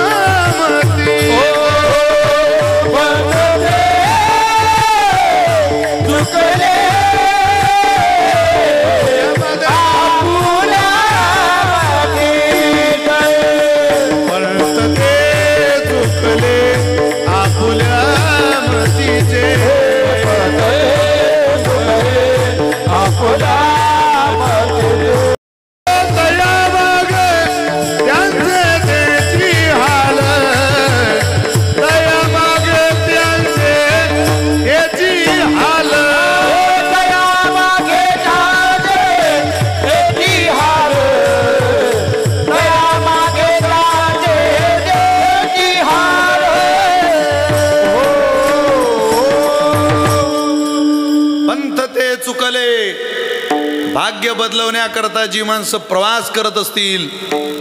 मतीचे, पंथ ते चुकले आपुल्या मतीचे, पंथ ते चुकले आपुल्या मतीचे. दया मागे त्यांचे त्याची हाल, दया मागे त्यांचे त्याची हाल, दया मागे त्यांचे त्याची हाल, दया मागे त्यांचे त्याची हाल. पंथ ते चुकले. भाग्य बदलवण्याकरता जी माणसं प्रवास करत असतील,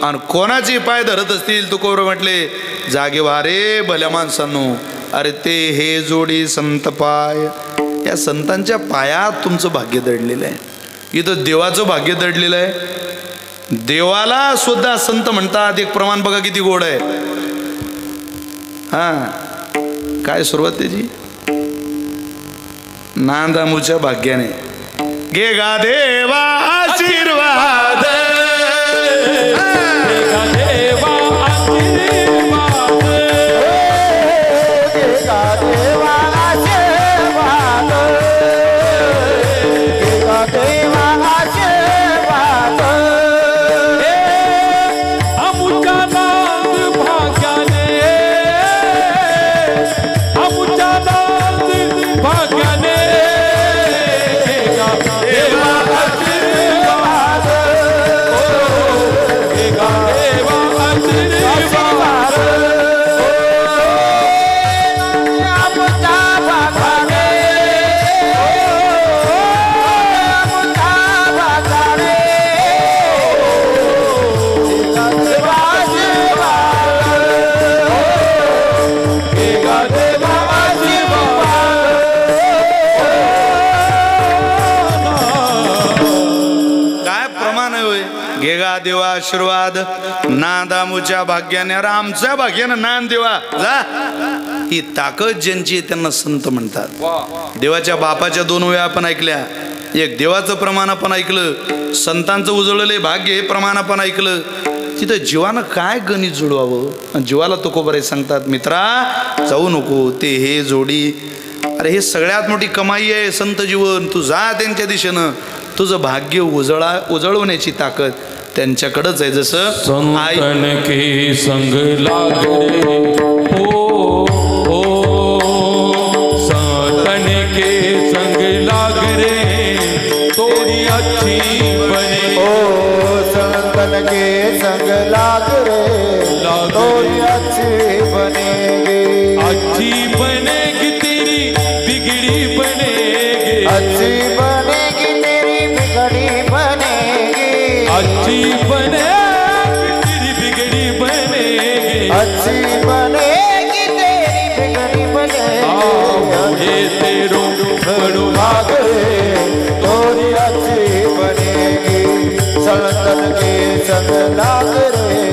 आणि कोणाचे पाय धरत असतील तुकोबर म्हटले जागे व्हा रे भल्या माणसांनो. अरे ते हे जोडी संत पाय, या संतांच्या पायात तुमचं भाग्य दडलेलं आहे. इथं देवाचं भाग्य दडलेलं आहे. देवाला सुद्धा संत म्हणतात. एक प्रमाण बघा किती गोड आहे. हा काय सुरुवात त्याची? नांदामूच्या भाग्याने गे गा देवा आशीर्वाद, देवा आशीर्वाद नांदामूच्या भाग्याने. अरे आमच्या भाग्याने नांद देवा जा. ही ताकद ज्यांची त्यांना संत म्हणतात. देवाच्या बापाच्या 2 वेळा आपण ऐकल्या. एक देवाचं प्रमाण आपण ऐकलं, संतांचं उजळले भाग्य हे प्रमाण आपण ऐकलं. तिथं जीवानं काय गणित जुळवावं. जीवाला तुकोबराय सांगतात मित्रा जाऊ नको ते हे जोडी. अरे हे सगळ्यात मोठी कमाई आहे संत जीवन. तू जा त्यांच्या दिशेनं. तुझं भाग्य उजळवण्याची ताकद त्यांच्याकडंच आहे. जसं
संतन के संग लाग रे ओ संतन के संग लाग रे तोरी अच्छी बने.
ओ संतन के संग लाग रे तोरी अच्छी बनेगी.
अच्छी बनेगी तेरी बिगड़ी बनेगी.
अच्छी बनेगी तेरी बिगड़ी बनेगी.
अच्छी बनेगी तेरी बिगड़ी बनेगी.
अच्छी बनेगी तेरी बिगड़ी बनेगी.
ये तेरो बड़ो
भाग रे तोरी अच्छी बनेगी. संतन के संग लाग रे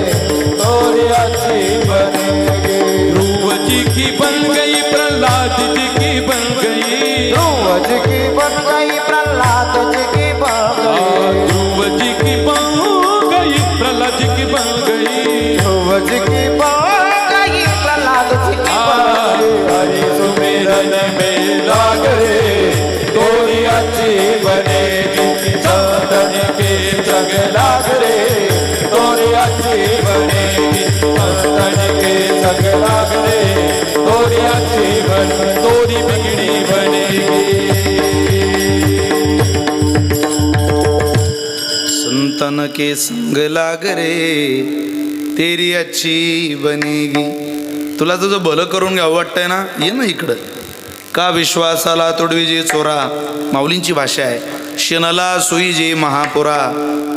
तोरी अच्छी बनेगी.
ध्रुव जी की बन गई प्रहलाद जी की बन गई.
ध्रुव जी की बन गई प्रहलाद जी की बन गई.
ध्रुव जी की बन गई प्रहलाद जी की बन गई.
ध्रुव जी की बन गई प्रहलाद जी की बन गई. हरि सुमिरन में लाग रे तोरी अच्छी बनेगी. संतन के संग लाग रे तोरी अच्छी बनेगी. संतन के संग लाग रे तोरी अच्छी बनेगी.
तोरी बिगड़ी बनेगी.
संतन के संग लाग रे तेरी अच्छी बनेगी. तुला तुझं भलं करून घ्यावं वाटतंय ना, ये ना इकडं. का विश्वासाला तोडवी जे चोरा, माऊलींची भाषा आहे. शेणला सोयी जे महापुरा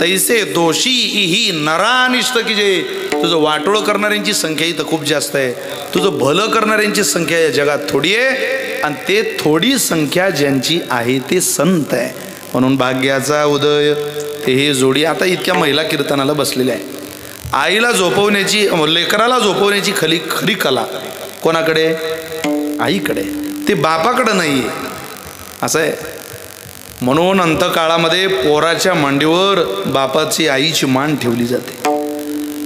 तैसे दोषी ही नरानिष्ट की जे. तुझं वाटोळं करणाऱ्यांची संख्या इथं खूप जास्त आहे. तुझं भलं करणाऱ्यांची संख्या या जगात थोडी आहे. आणि ते थोडी संख्या ज्यांची आहे ते संत आहे. म्हणून भाग्याचा उदय ते हे जोडी. आता इतक्या महिला कीर्तनाला बसलेल्या आहे. आईला झोपवण्याची, लेकराला झोपवण्याची खरी कला कोणाकडे? आईकडे. ते बापाकडं नाही आहे. असं आहे. म्हणून अंतकाळामध्ये पोराच्या मांडीवर बापाची आईची मान ठेवली जाते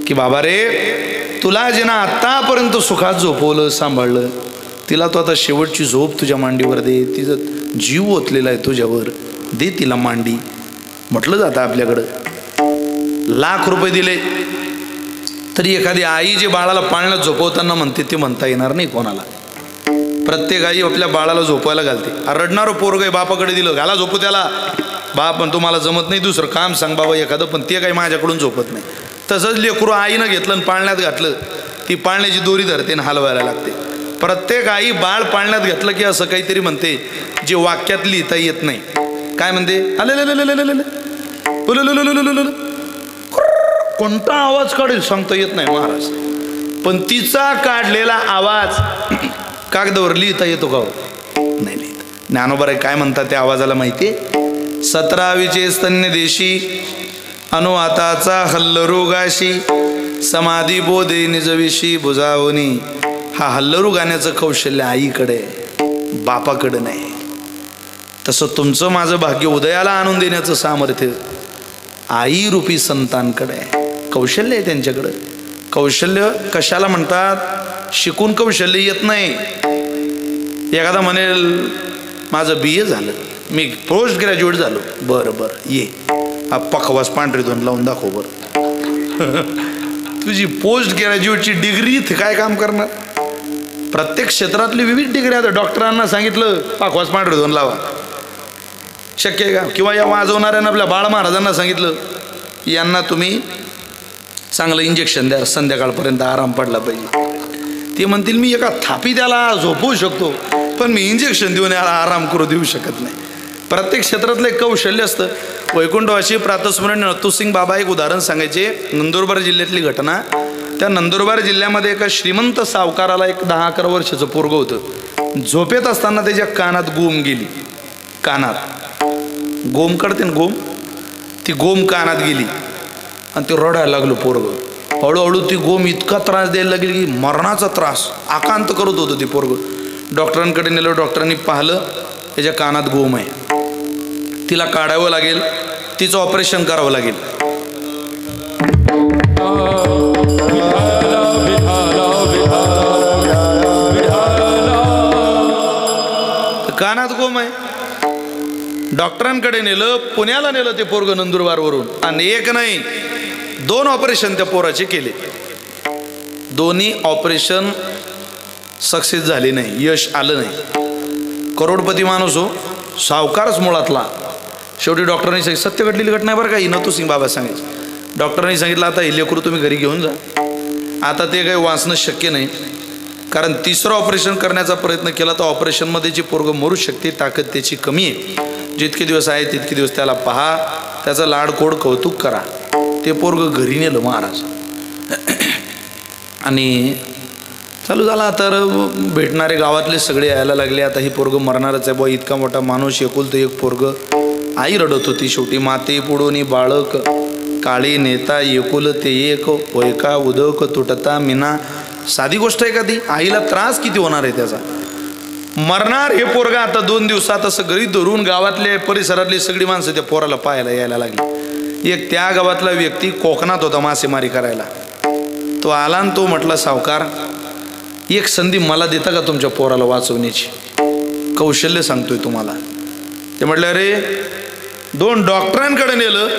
की बाबा रे तुला जिनं आत्तापर्यंत सुखात झोपवलं सांभाळलं, तिला तो आता शेवटची झोप तुझ्या मांडीवर दे. तिचं जीव ओतलेला आहे तुझ्यावर, दे तिला मांडी. म्हटलं जातं आपल्याकडं. लाख रुपये दिले तरी एखादी आई जे बाळाला पाळण्यात झोपवताना म्हणते ते म्हणता येणार नाही कोणाला. प्रत्येक आई आपल्या बाळाला झोपवायला घालते. रडणारं पोरग आहे, बापाकडे दिलं घाला झोपू त्याला. बाप पण तुम्हाला जमत नाही, दुसरं काम सांग बाबा एखादं, पण ते काही माझ्याकडून झोपत नाही. तसंच लेकरू आईनं घेतलं आणि पाळण्यात घातलं, ती पाळण्याची दोरी धरते आणि हलवायला लागते. प्रत्येक आई बाळ पाळण्यात घेतलं की असं काहीतरी म्हणते जे वाक्यात लिहिता येत नाही. काय म्हणते? कोणता आवाज काढेल सांगता येत नाही महाराज, पण तिचा काढलेला आवाज कागदावर लिहिता येतो का? नाही लिहित. ज्ञानोबा काय म्हणतात त्या आवाजाला माहितीये? 17वीचे स्तन्य देशी अनुवाताचा हल्लरू गाशी समाधी बोधे निजविशी बुजावणी. हा हल्लरू गाण्याचं कौशल्य आईकडे, बापाकडे नाही. तसं तुमचं माझं भाग्य उदयाला आणून देण्याचं सामर्थ्य आई रूपी संतांकडे आहे. कौशल्य आहे त्यांच्याकडं. कौशल्य कशाला म्हणतात? शिकून कौशल्य येत नाही. एखादा म्हणेल माझं BA झालं, मी पोस्ट ग्रॅज्युएट झालो. बरं बरं ये, हा पखवास पांढरी धुवून लावून दाखव बरं. तुझी पोस्ट ग्रॅज्युएटची डिग्री इथे काय काम करणार? प्रत्येक क्षेत्रातली विविध डिग्री आता. डॉक्टरांना सांगितलं पखवास पांढरी धुवून लावा, शक्य आहे का? किंवा या वाजवणाऱ्यांना आपल्या बाळ महाराजांना सांगितलं यांना तुम्ही चांगलं इंजेक्शन द्या, संध्याकाळपर्यंत आराम पडला पाहिजे. ते म्हणतील मी एका थापी त्याला झोपवू शकतो, पण मी इंजेक्शन देऊन याला आराम करू देऊ शकत नाही. प्रत्येक क्षेत्रातलं एक कौशल्य असतं. वैकुंठवासी प्रातस्मरण नथुसिंग बाबा एक उदाहरण सांगायचे. नंदुरबार जिल्ह्यातली घटना. त्या नंदुरबार जिल्ह्यामध्ये एका श्रीमंत सावकाराला एक 10-11 वर्षाचं पोरगं होतं. झोपेत असताना त्याच्या कानात गोम गेली. कानात गोम काढते ना, गोम, ती गोम कानात गेली आणि ते रडायला लागलो पोरगं. हळूहळू ती गोम इतका त्रास द्यायला लागली की मरणाचा त्रास आकांत करत होतं ते पोरगं. डॉक्टरांकडे नेलं. डॉक्टरांनी पाहिलं त्याच्या कानात गोम आहे, तिला काढावं लागेल, तिचं ऑपरेशन करावं लागेल. कानात गोम आहे. डॉक्टरांकडे नेलं, पुण्याला नेलं ते पोरगं नंदुरबारवरून. आणि एक नाही 2 ऑपरेशन त्या पोराचे केले. दोन्ही ऑपरेशन सक्सेस झाले नाही, यश आलं नाही. करोडपती माणूस हो, सावकारच मुळातला. शेवटी डॉक्टरांनी सांगितलं, सत्य घडलेली घटना आहे बरं का ही, नथुसिंग बाबा सांगायचं. डॉक्टरांनी सांगितलं आता हे लेकरू तुम्ही घरी घेऊन जा. आता ते काही वाचणं शक्य नाही, कारण 3रं ऑपरेशन करण्याचा प्रयत्न केला तर ऑपरेशनमध्ये जी पोरगं मरू शकते, ताकद त्याची कमी आहे. जितके दिवस आहे तितके दिवस त्याला पहा, त्याचं लाडकोड कौतुक करा. ते पोरगं घरी नेलं महाराज. आणि चालू झाला तर भेटणारे गावातले सगळे यायला लागले. आता ही पोरगं मरणारच आहे बुवा, इतका मोठा माणूस, एकुलतं एक पोरगं. आई रडत होती. शेवटी माते पुढोनी बाळक काळी नेता एकुलते एक होयका उदक तुटता मिना. साधी गोष्ट आहे का ती? आईला त्रास किती होणार आहे त्याचा. मरणार हे पोरगा. आता 2 दिवसात असं घरी धरून गावातले परिसरातली सगळी माणसं त्या पोराला पाहायला यायला लागली. एक त्या गावातला व्यक्ती कोकणात होता मासेमारी करायला. तो आला आणि तो म्हटला सावकार एक संधी मला देता का तुमच्या पोराला वाचवण्याची? कौशल्य सांगतोय तुम्हाला. ते म्हटलं अरे 2 डॉक्टरांकडे नेलं,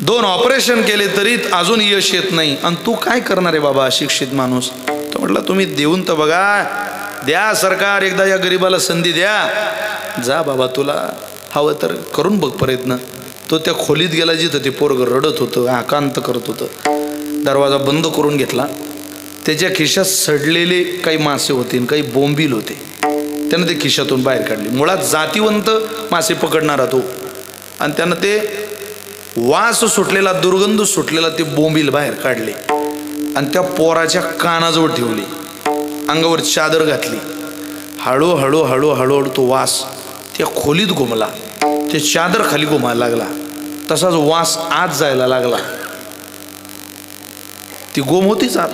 2 ऑपरेशन केले तरी अजून यश येत नाही, आणि तू काय करणार आहे बाबा शिक्षित माणूस? तो म्हटलं तुम्ही देऊन तर बघा, द्या सरकार एकदा या गरीबाला संधी द्या. जा बाबा तुला हवं तर करून बघ प्रयत्न. तो त्या खोलीत गेला जिथं ते पोरगं रडत होतं, आकांत करत होतं. दरवाजा बंद करून घेतला. त्याच्या खिशात सडलेले काही मासे होते, काही बोंबील होते. त्यानं ते खिशातून बाहेर काढले. मुळात जातीवंत मासे पकडणारा तो, आणि त्यानं ते वास सुटलेला, दुर्गंध सुटलेला ते बोंबील बाहेर काढले आणि त्या पोराच्या कानाजवळ ठेवले. अंगावर चादर घातली. हळूहळू हळूहळू तो वास त्या खोलीत घुमला. ते चादर खाली घुमायला लागला. तसाच वास आत जायला लागला. ती गोम होतीच आत.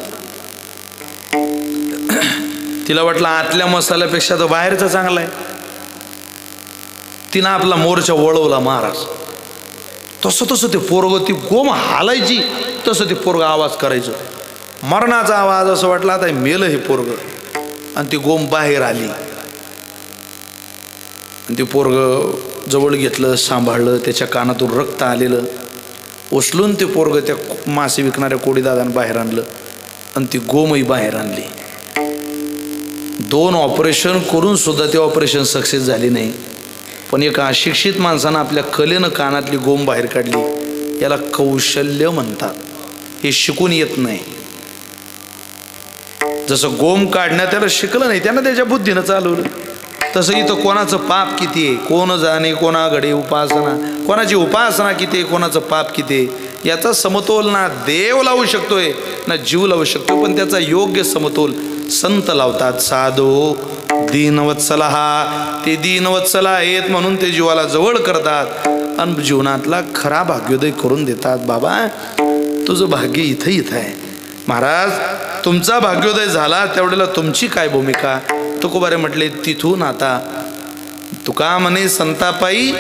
तिला वाटलं आतल्या मसाल्यापेक्षा तर बाहेरचा चांगला आहे. तिनं आपला मोर्चा वळवला महाराज. तसं ते पोरगं, ती गोम हालायची तसं ते पोरगं आवाज करायचं. मरणाचा आवाज. असं वाटलं आता मेलं हे पोरगं. आणि ती गोम बाहेर आली. आणि ते पोरगं जवळ घेतलं, सांभाळलं. त्याच्या कानातून रक्त आलेलं उचलून ते पोरगं त्या मासे विकणाऱ्या कोडीदादानं बाहेर आणलं आणि ती गोमही बाहेर आणली. 2 ऑपरेशन करून सुद्धा ते ऑपरेशन सक्सेस झाले नाही. पण एका अशिक्षित माणसानं आपल्या कलेनं कानातली गोम बाहेर काढली. याला कौशल्य म्हणतात. हे शिकून येत नाही. जसं गोम काढण्यात त्याला शिकलं नाही, त्यानं त्याच्या बुद्धीनं चालवलं. तसं इथं कोणाचं पाप किती आहे, कोण जाणे कोणाकडे उपासना, कोणाची उपासना किती आहे, कोणाचं पाप किती आहे
याचा समतोल ना देव लावू शकतोय ना जीव लावू शकतो, पण त्याचा योग्य समतोल संत लावतात. साधो दीनवत्सला, ते दीनवत्सला आहेत म्हणून ते जीवाला जवळ करतात आणि जीवनातला खरा भाग्योदय करून देतात. बाबा तुझं भाग्य इथं इथं आहे. महाराज तुमचा भाग्योदय झाला त्यावेळेला तुमची काय भूमिका? तुकोबारे म्हटले तिथून आता तुका म्हणे संतापायी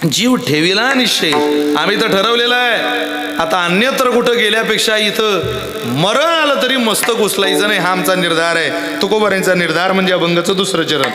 जीव ठेविला निश्चय. आम्ही तर ठरवलेलं आहे आता अन्यत्र कुठं गेल्यापेक्षा इथं मरण आलं तरी मस्तक उचलायचं नाही, हा आमचा निर्धार आहे. तुकोबाऱ्यांचा निर्धार म्हणजे अभंगाचं दुसरं चरण.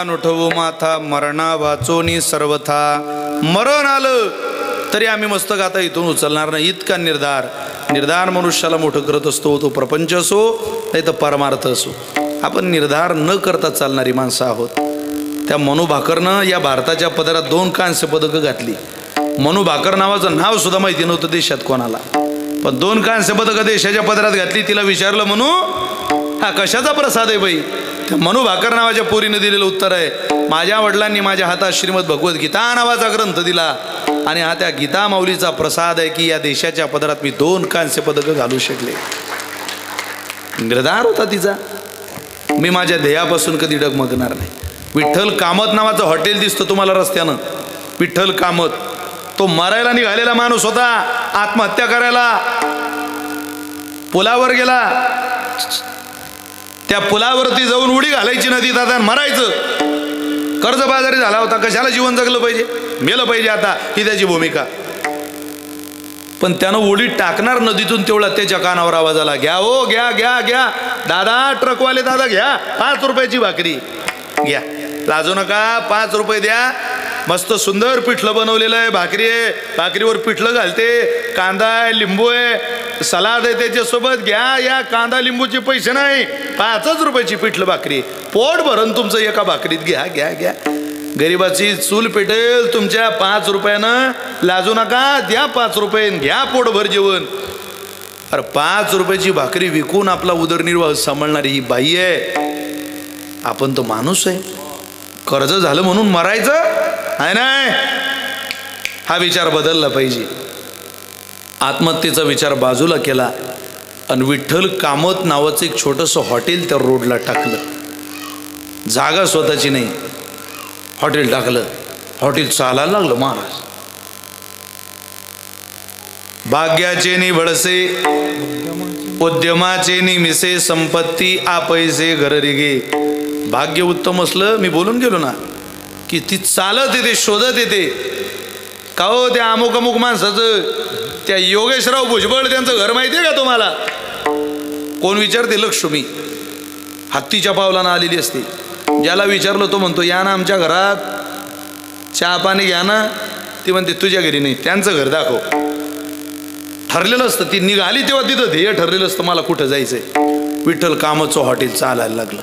उठवू माथा मरणा वाचोनी सर्वथा. मरण आलं तरी आम्ही मस्तक आता इथून उचलणार नाही, इतका निर्धार मनुष्याला मोठं करत असतो. तो प्रपंच असो नाही तर परमार्थ असो. आपण निर्धार न करता चालणारी माणसं आहोत. त्या मनू भाकरनं या भारताच्या पदरात 2 कांस्य पदकं घातली. मनू भाकर नावाचं नाव सुद्धा माहिती नव्हतं देशात कोणाला, पण 2 कांस्य पदकं देशाच्या पदरात घातली. तिला विचारलं मनू हा कशाचा प्रसाद आहे बाई? त्या मनू भाकर नावाच्या पोरीनं दिलेलं उत्तर आहे, माझ्या वडिलांनी माझ्या हातात श्रीमद भगवद्गीता नावाचा ग्रंथ दिला आणि हा त्या गीता माऊलीचा प्रसाद आहे की या देशाच्या पदरात मी 2 कांस्य पदकं घालू शकले. निर्धार होता तिचा. मी माझ्या ध्येयापासून कधी डगमगणार नाही. विठ्ठल कामत नावाचं हॉटेल दिसतं तुम्हाला रस्त्यानं, विठ्ठल कामत. तो मरायला निघालेला माणूस होता, आत्महत्या करायला पुलावर गेला. त्या पुलावरती जाऊन उडी घालायची नदीत आता मरायचं. कर्जबाजारी झाला होता, कशाला जीवन जगलं पाहिजे, मेलं पाहिजे आता, ही त्याची भूमिका. पण त्यानं उडी टाकणार नदीतून तेवढा त्याच्या कानावर आवाज आला, घ्या हो घ्या घ्या घ्या दादा, ट्रकवाले दादा घ्या, 5 रुपयाची भाकरी घ्या, लाजू नका, 5 रुपये द्या. मस्त सुंदर पिठलं बनवलेलं आहे, भाकरी आहे, भाकरीवर पिठलं घालते, कांदा आहे, लिंबू आहे, सलाद आहे त्याच्यासोबत, घ्या. या कांदा लिंबूचे पैसे नाही, 5 रुपयाची पिठलं भाकरी, पोट भरून तुमचं एका भाकरीत घ्या घ्या घ्या. गरिबाची चूल पेटेल तुमच्या 5 रुपयानं, लाजू नका, द्या 5 रुपये, घ्या पोटभर जेवण. अरे 5 रुपयाची भाकरी विकून आपला उदरनिर्वाह सांभाळणारी ही बाई आहे. आपण तो माणूस आहे. कर्ज झालं म्हणून मरायचं आहे नाही, हा विचार बदलला पाहिजे. आत्महत्येचा विचार बाजूला केला आणि विठ्ठल कामत नावाचं एक छोटंसं हॉटेल त्या रोडला टाकलं. जागा स्वतःची नाही, हॉटेल टाकलं. हॉटेल चालायला लागलं. महाराज भाग्याचे नि भडसे, उद्यमाचे नि मिसे, संपत्ती आ पैसे घर रिगे. भाग्य उत्तम असलं, मी बोलून गेलो ना की ती चालत येते, शोधत येते. का हो त्या अमुक अमुक माणसाचं, त्या योगेशराव भुजबळ त्यांचं घर माहिती आहे का तुम्हाला? कोण विचारते? लक्ष्मी हत्तीच्या पावलानं आलेली असते. ज्याला विचारलं तो म्हणतो या ना आमच्या घरात, चहा पाणी घ्या ना. ती म्हणते तुझ्या घरी नाही, त्यांचं घर दाखव. ठरलेलं असतं, ती निघाली तेव्हा तिथं ध्येय ठरलेलं असतं मला कुठं जायचंय. विठ्ठल कामतचं हॉटेल चालायला लागलं.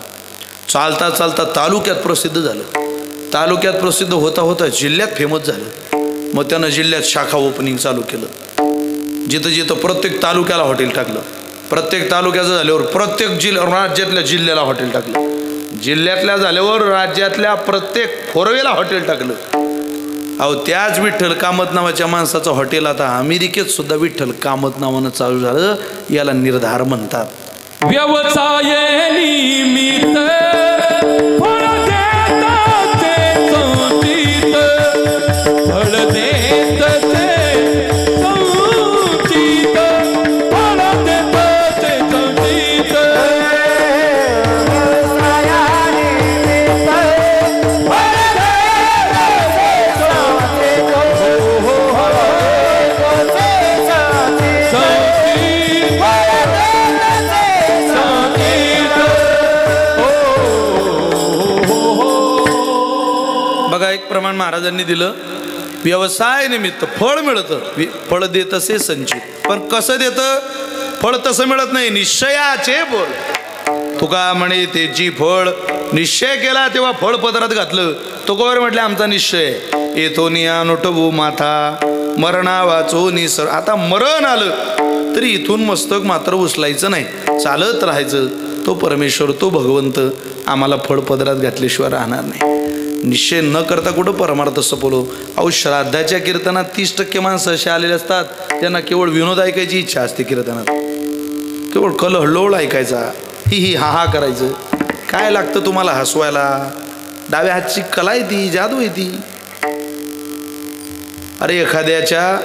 चालता चालता तालुक्यात प्रसिद्ध झालं. तालुक्यात प्रसिद्ध होता होता जिल्ह्यात फेमस झालं. मग त्यानं जिल्ह्यात शाखा ओपनिंग चालू केलं. जिथं जिथं प्रत्येक तालुक्याला हॉटेल टाकलं.
प्रत्येक तालुक्याचं झाल्यावर प्रत्येक राज्यातल्या जिल्ह्याला हॉटेल टाकलं, जिल्ह्यातल्या झाल्यावर राज्यातल्या प्रत्येक फोरवेला हॉटेल टाकलं. अहो त्याच विठ्ठल कामत नावाच्या माणसाचं हॉटेल आता अमेरिकेत सुद्धा विठ्ठल कामत नावानं चालू झालं. याला निर्धार म्हणतात.
व्यवसाय निमित्त फळ देत ते संचित, फळ देत ते संचित, फळ देत ते संचित.
बघा एक प्रमाण महाराजांनी दिलं. व्यवसाय निमित्त फळ मिळतं, फळ देत असे संचित. पण कसं देतं फळ? तसं मिळत नाही, निश्चयाचे फळ. तुका म्हणे त्याची फळ निश्चय केला तेव्हा फळ पदरात घातलं. तुकोबर म्हटले आमचा निश्चय येतो निया नोटबू माथा मरणा वाचो निसर. आता मरण आलं तरी इथून मस्तक मात्र उचलायचं नाही, चालत राहायचं. तो परमेश्वर तो भगवंत आम्हाला फळ पदरात घातल्याशिवाय राहणार नाही. निश्चय न करता कुठं परमार्थ सपवलो. अहो श्राद्धाच्या कीर्तनात 30% माणसं असे आलेले असतात त्यांना केवळ विनोद ऐकायची इच्छा असते. कीर्तनात केवळ कलहल्लोळ ऐकायचा, ही ही हा हा करायचं. काय लागतं तुम्हाला हसवायला? डाव्या हातची कला आहे ती, जादू आहे ती. अरे एखाद्याच्या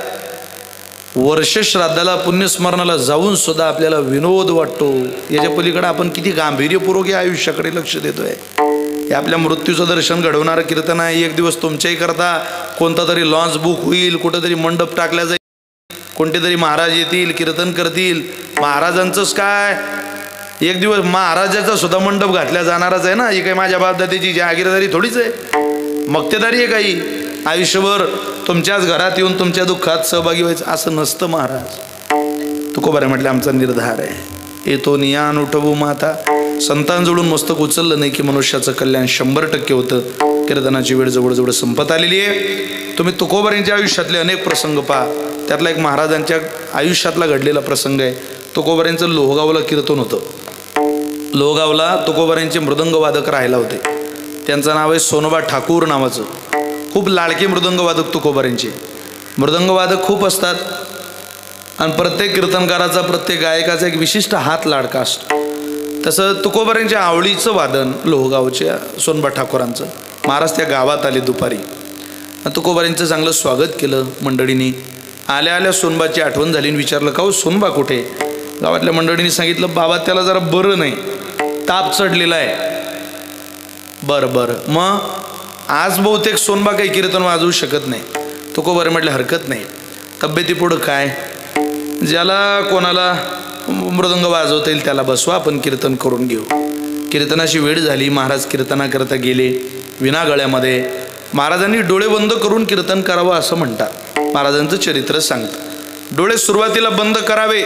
वर्ष श्राद्धाला पुण्यस्मरणाला जाऊन सुद्धा आपल्याला विनोद वाटतो. याच्या पलीकडे आपण किती गांभीर्यपूर्वक या आयुष्याकडे लक्ष देतोय. हे आपल्या मृत्यूचं दर्शन घडवणारं कीर्तन आहे. एक दिवस तुमच्याही करता कोणता तरी लॉन्च बुक होईल, कुठंतरी मंडप टाकल्या जाईल, कोणते तरी महाराज येतील कीर्तन करतील. महाराजांचंच काय, एक दिवस महाराजाचा सुद्धा मंडप घातल्या जाणारच आहे ना. ही काही माझ्या बापदातीची जहागीरदारी थोडीच आहे, मक्तेदारी आहे काही. आयुष्यभर तुमच्याच घरात येऊन तुमच्या दुःखात सहभागी व्हायचं असं नसतं महाराज. तुकोबारे म्हटलं आमचा निर्धार आहे येतो नियान उठवू माता. संतांजवळून मस्तक उचललं नाही की मनुष्याचं कल्याण 100% होतं. कीर्तनाची वेळ जवळजवळ संपत आलेली आहे. तुम्ही तुकोबारांच्या आयुष्यातले अनेक प्रसंग पहा. त्यातला एक महाराजांच्या आयुष्यातला घडलेला प्रसंग आहे. तुकोबारांचं लोहगावला कीर्तन होतं. लोहगावला तुकोबारांचे मृदंगवादक राहायला होते. त्यांचं नाव आहे सोनोबा ठाकूर नावाचं. खूप लाडके मृदंगवादक तुकोबारांचे. मृदंगवादक खूप असतात आणि प्रत्येक कीर्तनकाराचा प्रत्येक गायकाचा एक विशिष्ट हात लाडका असतो. तसं तुकोबारांच्या आवडीचं वादन लोहगावच्या सोनोबा ठाकूरांचं. महाराज त्या गावात आले दुपारी. तुकोबारांचं चांगलं स्वागत केलं मंडळींनी. आल्या आल्या सोनबाची आठवण झाली आणि विचारलं का हो सोनबा कुठे? गावातल्या मंडळींनी सांगितलं बाबा त्याला जरा बरं नाही, ताप चढलेला आहे. बरं बरं मग आज बहुतेक सोनबा काही कीर्तन वाजवू शकत नाही. तुकोबारे म्हटलं हरकत नाही. तब्येतीपुढं काय, ज्याला कोणाला मृदंग वाजवता येईल त्याला बसवा, आपण कीर्तन करून घेऊ. कीर्तनाची वेळ झाली. महाराज कीर्तनाकरता गेले विनागळ्यामध्ये. महाराजांनी डोळे बंद करून कीर्तन करावं असं म्हणतात. महाराजांचं चरित्र सांगतं. डोळे सुरुवातीला बंद करावे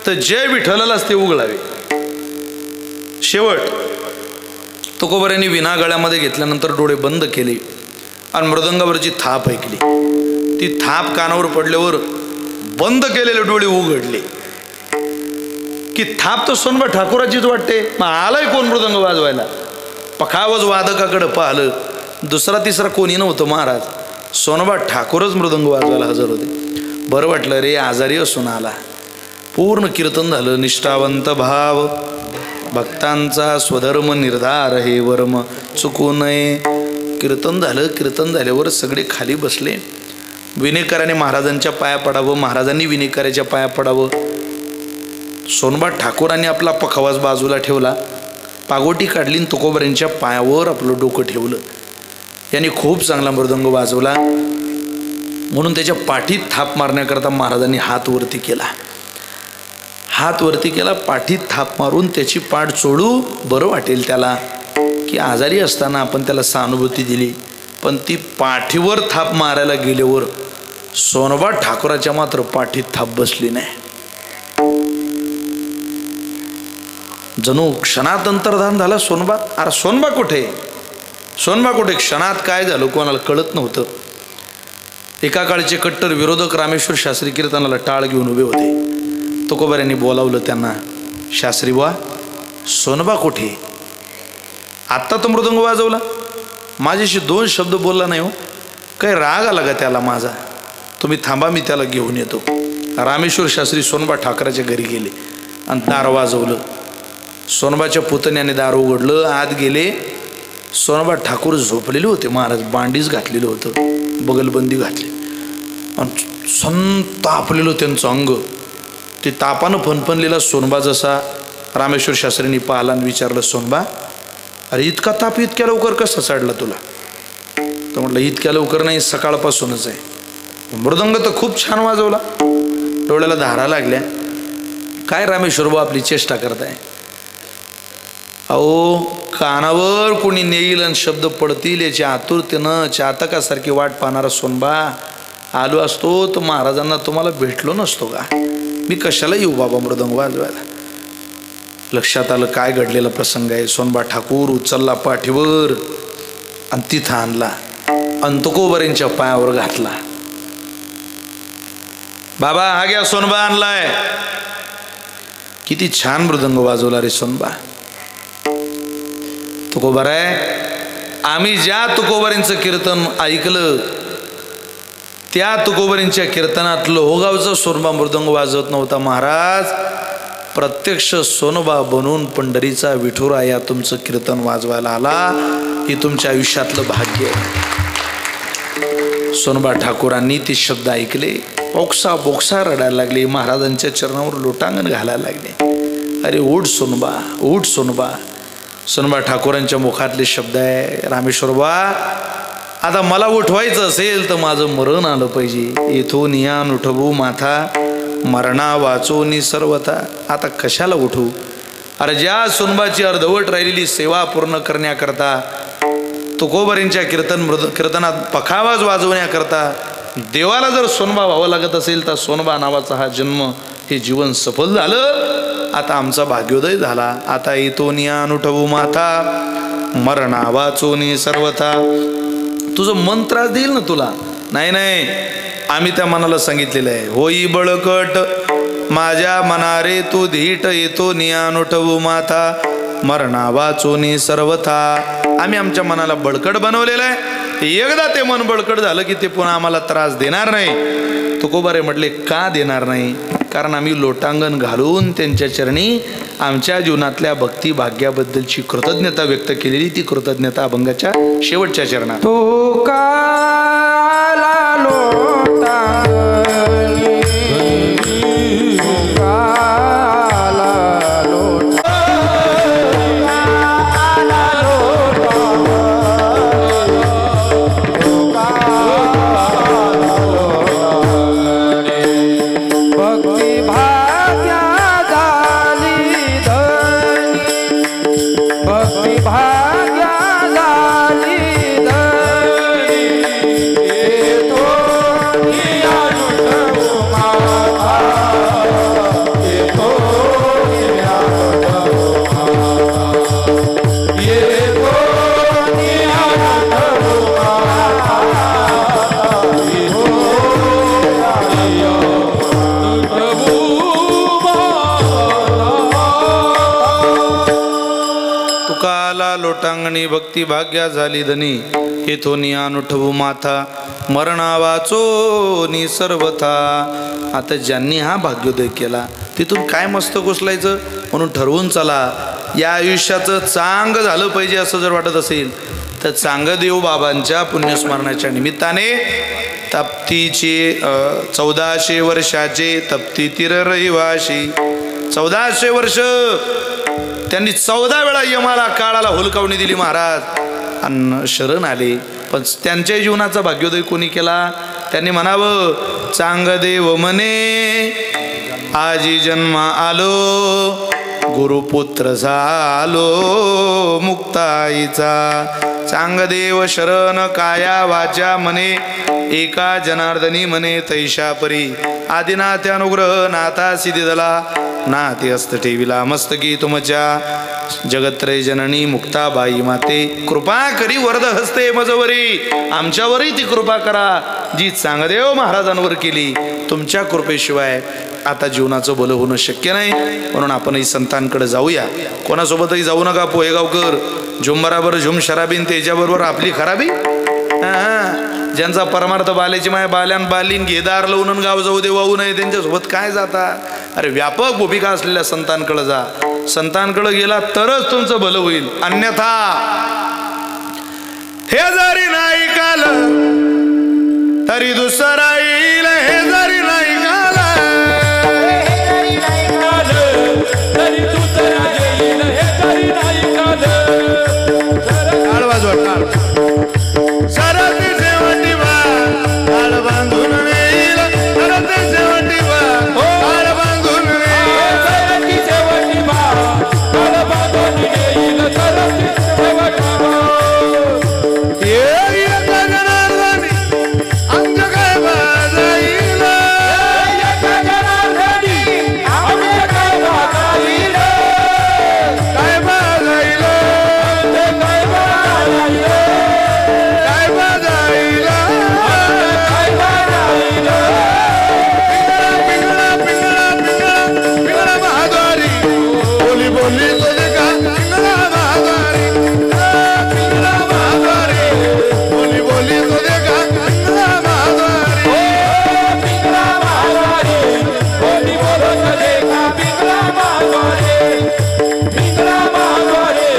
तर जय विठ्ठलालाच ते उघडावे. शेवट तुकोबारांनी विनागळ्यामध्ये घेतल्यानंतर डोळे बंद केले आणि मृदंगावरची थाप ऐकली. ती थाप कानावर पडल्यावर बंद केलेले डोळे उघडले की थाप तर सोनबा ठाकूराचीच वाटते. मग आलाय कोण मृदंग वाजवायला? पखावज वादकाकडं पाहिलं. दुसरा तिसरा कोणी नव्हतं. महाराज सोनोबा ठाकूरच मृदंग वाजवायला हजर होते. बरं वाटलं रे, आजारी असून आला. पूर्ण कीर्तन झालं. निष्ठावंत भाव भक्तांचा स्वधर्म निर्धार हे वर्म चुकू नये. कीर्तन झालं. कीर्तन झाल्यावर सगळे खाली बसले. विनेकराने महाराजांच्या पाया पडावं, महाराजांनी विनेकराच्या पाया पडावं. सोनोबा ठाकूरांनी आपला पखावाज बाजूला ठेवला, पागोटी काढली, तुकोबारांच्या पायावर आपलं डोकं ठेवलं. यांनी खूप चांगला मृदंग वाजवला म्हणून त्याच्या पाठीत थाप मारण्याकरता महाराजांनी हात वरती केला. हात वरती केला, पाठीत थाप मारून त्याची पाठ चोळू, बरं वाटेल त्याला. की आजारी असताना आपण त्याला सहानुभूती दिली. पण ती पाठीवर थाप मारायला गेल्यावर सोनोबा ठाकूराच्या मात्र पाठीत थाप बसली नाही. जणू क्षणात अंतर्धान झाला. सोनबा, अरे सोनबा कुठे? सोनबा कुठे? क्षणात काय झालं कोणाला कळत नव्हतं. एका काळचे कट्टर विरोधक रामेश्वर शास्त्री कीर्तनाला टाळ घेऊन उभे होते.
तुकोबाऱ्यांनी बोलावलं त्यांना. शास्त्री बुवा, सोनबा कुठे? आत्ता तो मृदंग वाजवला, माझ्याशी 2 शब्द बोलला नाही हो. काही राग आला का त्याला माझा? तुम्ही थांबा, मी त्याला घेऊन येतो. रामेश्वर शास्त्री सोनबा ठाकराच्या घरी गेले आणि दार वाजवलं. सोनबाच्या पुतण्याने दार उघडलं, आत गेले. सोनबा ठाकूर झोपलेले होते महाराज, बांडीच घातलेलं होतं, बगलबंदी घातली आणि संतापलेलं त्यांचं अंग. ते तापानं फणफणलेला सोनबा जसा रामेश्वर शास्त्रींनी पाहिला आणि विचारलं, सोनबा अरे इतका ताप इतक्या लवकर कसा चढला तुला? तर म्हटलं इतक्या लवकर नाही, सकाळपासूनच आहे. मृदंग तर खूप छान वाजवला. डोळ्याला धारा लागल्या. काय रामेश्वर भाऊ आपली चेष्टा करताय? अहो कानावर कोणी नेईल आणि शब्द पडतील याची आतुरतेनं चातकासारखी वाट पाहणारा सोनबा आलो असतो तर महाराजांना तुम्हाला भेटलो नसतो का? मी कशाला येऊ बाबा मृदंग वाजवायला? लक्षात आलं काय घडलेला प्रसंग आहे. सोनबा ठाकूर उचलला पाठीवर आणि तिथं आणला आणि तुकोबाऱ्यांच्या पायावर घातला. बाबा हा घ्या, सोनबा आणलाय. किती छान मृदंग वाजवला रे सोनबा. तुकोबाराय, आम्ही ज्या तुकोबाऱ्यांचं कीर्तन ऐकलं त्या तुकोबाऱ्यांच्या कीर्तनात लोहगावचा सोनबा मृदंग वाजवत नव्हता महाराज. प्रत्यक्ष सोनबा बनून पंढरीचा विठुराया तुमचं कीर्तन वाजवायला आला. हे तुमच्या आयुष्यातलं भाग्य आहे. सोनबा ठाकूरांनी ते शब्द ऐकले, बोक्सा बोक्सा रडायला लागले, महाराजांच्या चरणावर लोटांगण घालायला लागले. अरे उठ सोनबा, उठ सोनबा. सोनबा ठाकूरांच्या मुखातले शब्द आहे, रामेश्वर बा आता मला उठवायचं असेल तर माझं मरण आलं पाहिजे. येथून यान उठवू माथा, मरणा वाचोनी सर्वथा. आता कशाला उठू? अरे ज्या सोनबाची अर्धवट राहिलेली सेवा पूर्ण करण्याकरता, तुकोबाऱ्यांच्या कीर्तनात पखावाज वाजवण्याकरता देवाला जर सोनबा व्हावं लागत असेल तर सोनबा नावाचा हा जन्म, हे जीवन सफल झालं. आता आमचा भाग्योदय झाला. आता येतोनी यान उठवू माथा, मरणा वाचोनी सर्वथा. तुझं मन त्रास देईल ना तुला? नाही नाही, आम्ही त्या मनाला सांगितलेलं आहे, होई बळकट माझ्या मनारे तू धीट, येतो नियान उठवू माथा, मरणा वाचोनी सर्वथा. आम्ही आमच्या मनाला बळकट बनवलेलं आहे. एकदा ते मन बळकट झालं की ते पुन्हा आम्हाला त्रास देणार नाही. तुकोबारे म्हटले का देणार नाही? कारण आम्ही लोटांगण घालून त्यांच्या चरणी आमच्या जीवनातल्या भक्ती भाग्याबद्दलची कृतज्ञता व्यक्त केलेली, ती कृतज्ञता अभंगाच्या शेवटच्या चरणात.
तो काला लोटा
लोटांगणी भक्ती भाग्या झाली धनी, येथून यान उठवू माथा, मरणा वाचोनी सर्वथा. आता ज्यांनी हा भाग्योदय केला तिथून काय मस्तक उचलायचं म्हणून ठरवून चला. या आयुष्याचं चांग झालं पाहिजे असं जर वाटत असेल तर चांगदेव बाबांच्या पुण्यस्मरणाच्या निमित्ताने तप्तीचे 1400 वर्षाचे तप्ती तीर रहिवाशी, 1400 वर्ष त्यांनी 14 वेळा यमाला काळाला हुलकावणी दिली महाराज आणि शरण आले. पण त्यांच्या जीवनाचा भाग्योदय कोणी केला? त्यांनी म्हणावं, चांगदेव म्हणे आजी जन्म आलो, गुरुपुत्र झालो मुक्ताईचा. चांगदेव शरण काया वाचा म्हणे, एका जनार्दनी म्हणे तैशा परी. आदिनाथ अनुग्रह नाथा सिद्धी दला, नाते हस्त ठेविला मस्तकी तुमच्या.
जगत्रय जननी मुक्ताबाई माते कृपा करी वरद हस्ते मजवरी, आमच्यावरही ती कृपा करा जी चांगदेव महाराजांवर केली. तुमच्या कृपेशिवाय आता जीवनाचं भलं होणं शक्य नाही. म्हणून आपणही संतांकडे जाऊया. कोणासोबतही जाऊ नका. पोहेगावकर झुंबराबर झुम शराबीन त्याच्याबरोबर आपली खराबी. ज्यांचा परमार्थ बालेची माय बाल्यान बालीन घेदार लवून गाव जाऊ दे वाहू नये त्यांच्यासोबत काय जाता. अरे व्यापक भूमिका असलेल्या संतांकडे जा. संतांकडे गेला तरच तुमचं भलं होईल. अन्यथा हे जरी नाही काल तरी दुसरा येईल. हे जरी नाही काल
तरी दुसरा येईल. हे जरी नाही काल.
टाळ वाजवा टाळ. सरती शेवटी बा टाळ बांधून येईल. सरती शेवटी बा टाळ बांधून येईल.
सरती शेवटी बा टाळ बांधून येईल. सरती शेवटी बा.
ये गगनार्धानी आमच्या काय बाजाईल.
एका जनार्दनी आमच्या काय बाजाईल.
काय बाजाईल.
ते काय बाजाईल.
काय बाजाईल.
काय बाजाईल.
पिंगळा पिंगळा पिंगळा पिंगळा महाद्वारी बोली बोली तुझे का पिंगळा महाद्वारी. पिंगळा महाद्वारी बोली बोली तुझे का पिंगळा महाद्वारी.
पिंगळा महाद्वारी बोली बोलत देखा. पिंगळा महाद्वारी. पिंगळा महाद्वारी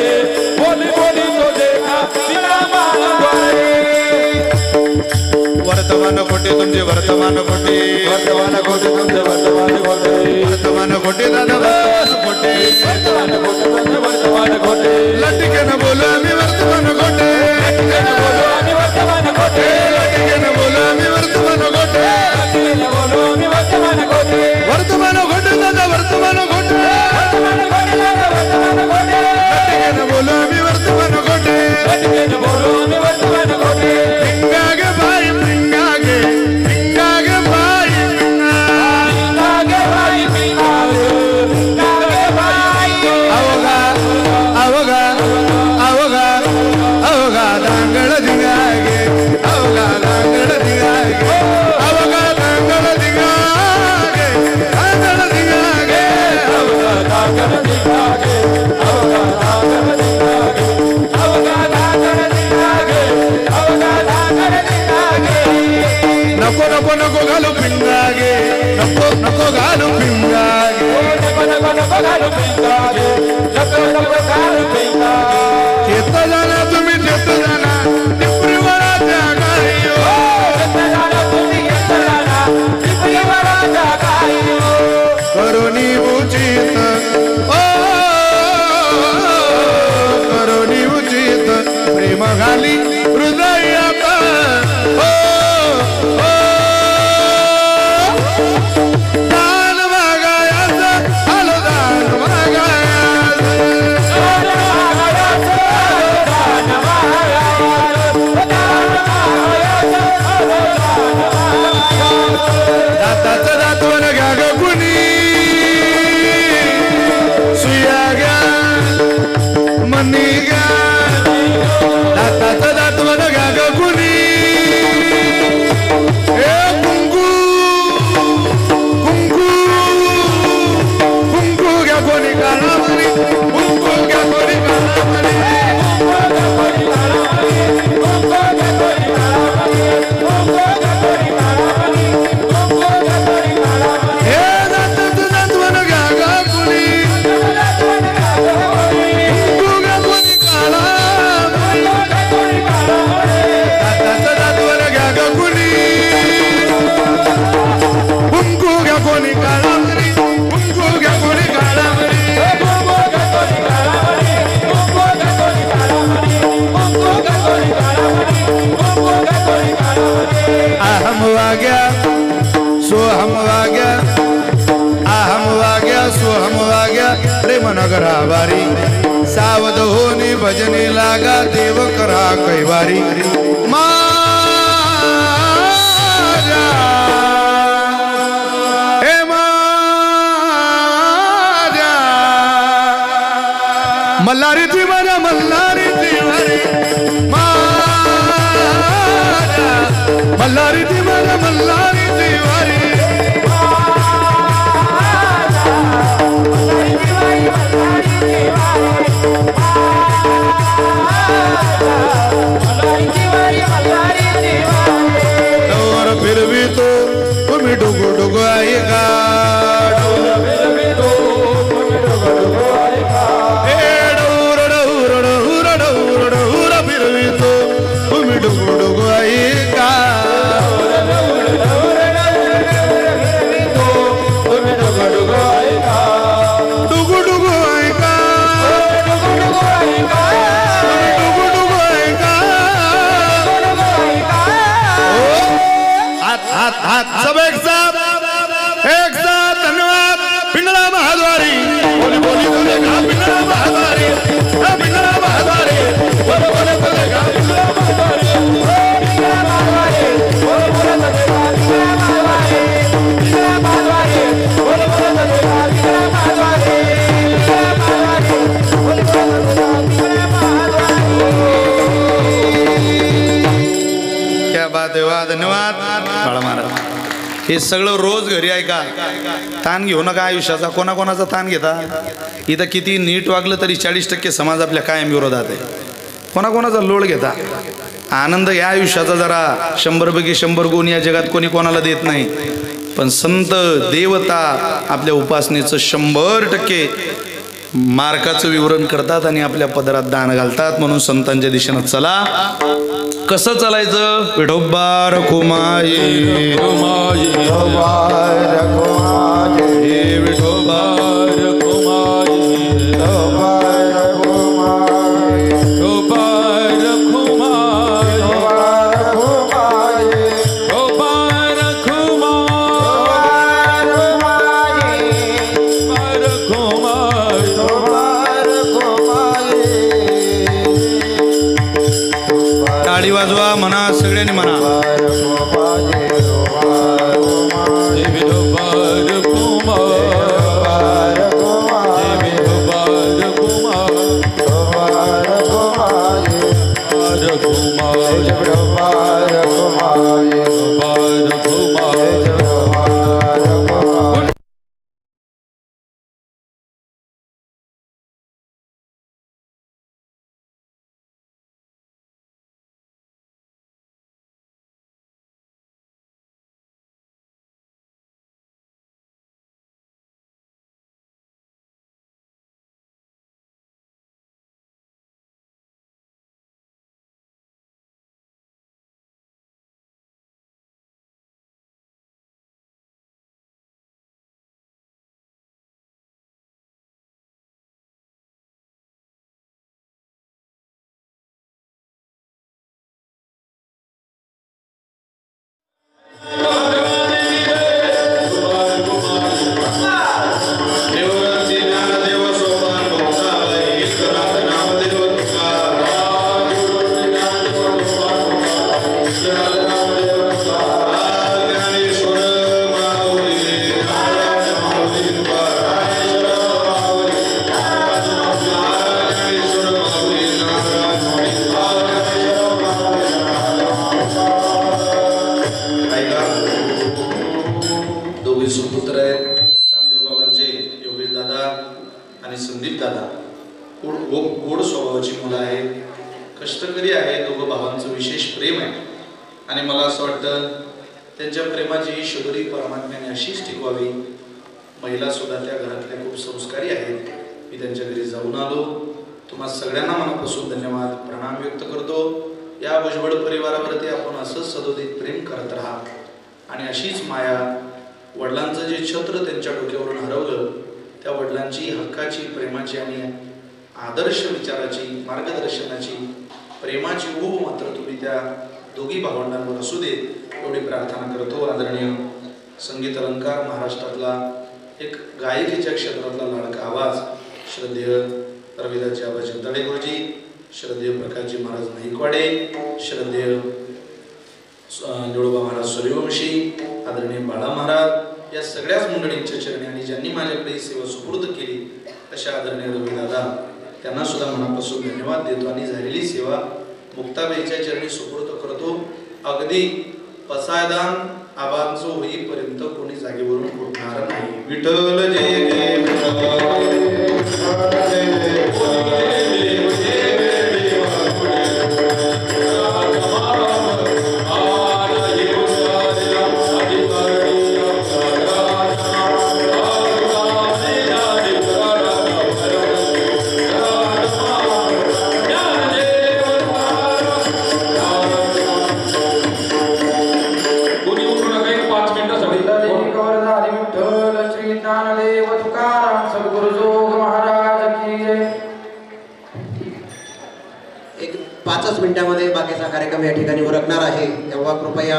बोली बोली तो देखा. पिंगळा महाद्वारी.
वर्तमान खोटे तुमचे वर्तमान खोटे.
वर्तमान खोटे तुमचे वर्तमान खोटे.
वर्तमान खोटे दादा वर्तमान खोटे.
वर्तमान खोटे तुमचे वर्तमान खोटे.
लटकेनं बोलू आम्ही वर्तमान खोटे.
लटकेनं बोलू आम्ही वर्तमान खोटे.
लटकेनं बोलू आम्ही वर्तमान खोटे.
लटकेनं बोलू आम्ही वर्तमान खोटे.
वर्तमान खोटे दादा वर्तमान खोटे.
वर्तमान खोटे दादा वर्तमान खोटे.
लटकेनं बोलू आम्ही वर्तमान खोटे.
लटकेनं बोलू आम्ही वर्तमान खोटे.
पिंगागे बाई पिंगागे पिंगागे बाई पिंगा.
पिंगागे बाई पिंगागे. पिंगागे बाई.
अवघा अवघा अवघा अवघा दांगड दिगागे. अवघा दांगड दिगागे. अवघा दांगड दिगागे. दांगड दिगागे.
अवघा दागड दिगागे. अवघा दागड दिगागे. अवघा दागड दिगागे. अवघा दागड दिगागे.
नको नको नको घालू पिंगागे. नको नको घालू पिंगागे.
नको नको नको घालू पिंगागे. नको नको घालू पिंगागे.
चेत जाना तुम्ही चेत जाना टिपरी वळा त्या गाई.
घेतला तुम्ही घेतला टिपरी वराचा काही.
करुणी उचित ओ करुणी उचित प्रेम घाली हृदयात. ओ ओ दान मागायाचं आलो दान मागायाचं. दाताचं दातवण घ्या ग कुणी. सुया घ्या मनी घ्या. दाताचं दातवण घ्या ग कुणी. हे कुंकू कुंकू कुंकू घ्या कोणी कानामध्ये. कुंकू घ्या कोणी कानामध्ये. हे दाताचं दातवण घ्या ग कुणी. कुंकू घ्या कोणी कानामध्ये. दाताचं दातवण घ्या ग कुणी. कुंकू घ्या कोणी कानामध्ये. कुंकू घ्या कोणी कानामध्ये. अहम वाग्या सोहम वाग्या. अहम वाग्या सोहम वाग्या प्रेम नगरा बारी. सावध होनी भजनी लागा देव करा कैवारी. माझ्या हे माझ्या मल्हारी तिवारी मल्हारी तिवारी माझ्या मल्हारी तिवारी मल्हारी तिवारी डोर फिरवी तो तुम्ही डुगु डुगु ऐका सब एक साथ धन्यवाद पिंगला महाद्वारी बोली बोली बोलेगा पिंगला महाद्वारी पिंगला महाद्वारी बोले बोले बोलेगा पिंगला महाद्वारी पिंगला महाद्वारी बोले बोले बोलेगा पिंगला महाद्वारी पिंगला महाद्वारी बोले बोले बोलेगा पिंगला महाद्वारी पिंगला महाद्वारी बोले बोले बोलेगा पिंगला महाद्वारी। क्या बात है, वाह, धन्यवाद बाळा महाराज। हे सगळं रोज घरी ऐका, ताण घेऊ नका आयुष्याचा, कोणाकोणाचा ताण घेता। इथं किती नीट वागलं तरी 40% समाज आपल्या कायम विरोधात आहे, कोणाकोणाचा लोळ घेता। आनंद या आयुष्याचा जरा 100 पैकी 100 गुण या जगात कोणी कोणाला देत नाही, पण संत देवता आपल्या उपासनेचं 100% मार्काचं विवरण करतात आणि आपल्या पदरात दान घालतात। म्हणून संतांच्या दिशेनं चला। कसं चालायचं? विठोबा रखुमाई रखुमाई विठोबा रखुमाई विठोबा रखुमाई विठोबा रखुमाई विठोबा रखुमाई विठोबा रखुमाई। टाळी वाजवा, म्हणा सगळ्यांनी म्हणा। गोड स्वभावाची मुलं आहेत, कष्टकरी आहे, दोघं भावांचं विशेष प्रेम आहे आणि मला असं वाटतं त्यांच्या प्रेमाची शोधरी परमात्म्याने अशीच टिकवावी। महिला सुद्धा त्या घरातल्या खूप संस्कारी आहेत। मी त्यांच्या घरी जाऊन आलो, तुम्हा सगळ्यांना मनापासून धन्यवाद प्रणाम व्यक्त करतो। या भुजबळ परिवारावरती आपण असंच सदोदित प्रेम करत राहा आणि अशीच माया, वडिलांचं जे छत्र त्यांच्या डोक्यावरून हरवलं त्या वडिलांची हक्काची, प्रेमाची आणि आदर्श विचाराची, मार्गदर्शनाची, प्रेमाची ऊब मात्र तुम्ही त्या दोघी भावंडांवर असू देत एवढी प्रार्थना करतो। आदरणीय संगीत अलंकार महाराष्ट्रातला एक गायकीच्या क्षेत्रातला लाडका आवाज श्रद्धेय रविदासजी आबा जगदाळे गुरुजी, श्रद्धेय प्रकाशजी महाराज नाईकवाडे, श्रद्धेय निळोबा महाराज सूर्यवंशी, आदरणीय बाळा महाराज, या सगळ्याच मंडळींच्या चरणी आणि ज्यांनी माझ्याकडे ही सेवा सुपूर्द केली अशा आदरणीय रविदादा
त्यांना सुद्धा मनापासून धन्यवाद देतो आणि झालेली सेवा मुक्ताबाईच्या चरणी सुपूर्द करतो. अगदी पसायदान आबांचं होईपर्यंत कोणी जागेवरून उठणार नाही. विठ्ठल जय जय
मिनिटांमध्ये बाकीचा कार्यक्रम या ठिकाणी उरकणार आहे. तेव्हा कृपया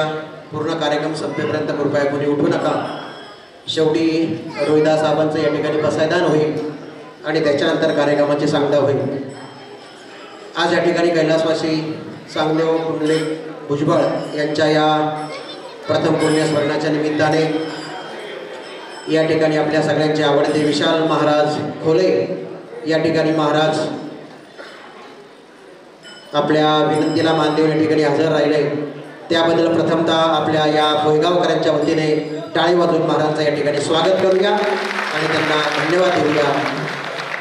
पूर्ण कार्यक्रम संपेपर्यंत कृपया कोणी उठू नका. शेवटी रोहिदास साहेबांचं या ठिकाणी पसायदान होईल आणि त्याच्यानंतर कार्यक्रमाची सांगता होईल. आज या ठिकाणी कैलासवासी चांगदेव पुंडलिक भुजबळ यांच्या या प्रथम पुण्यस्मरणाच्या निमित्ताने या ठिकाणी आपल्या सगळ्यांचे आवडते विशाल महाराज खोले या ठिकाणी महाराज आपल्या विनंतीला मान देऊन या ठिकाणी हजर राहिले. त्याबद्दल प्रथमतः आपल्या या भोयगावकरांच्या वतीने टाळी वाजवून महाराजांचं या ठिकाणी स्वागत करूया आणि त्यांना धन्यवाद देऊया.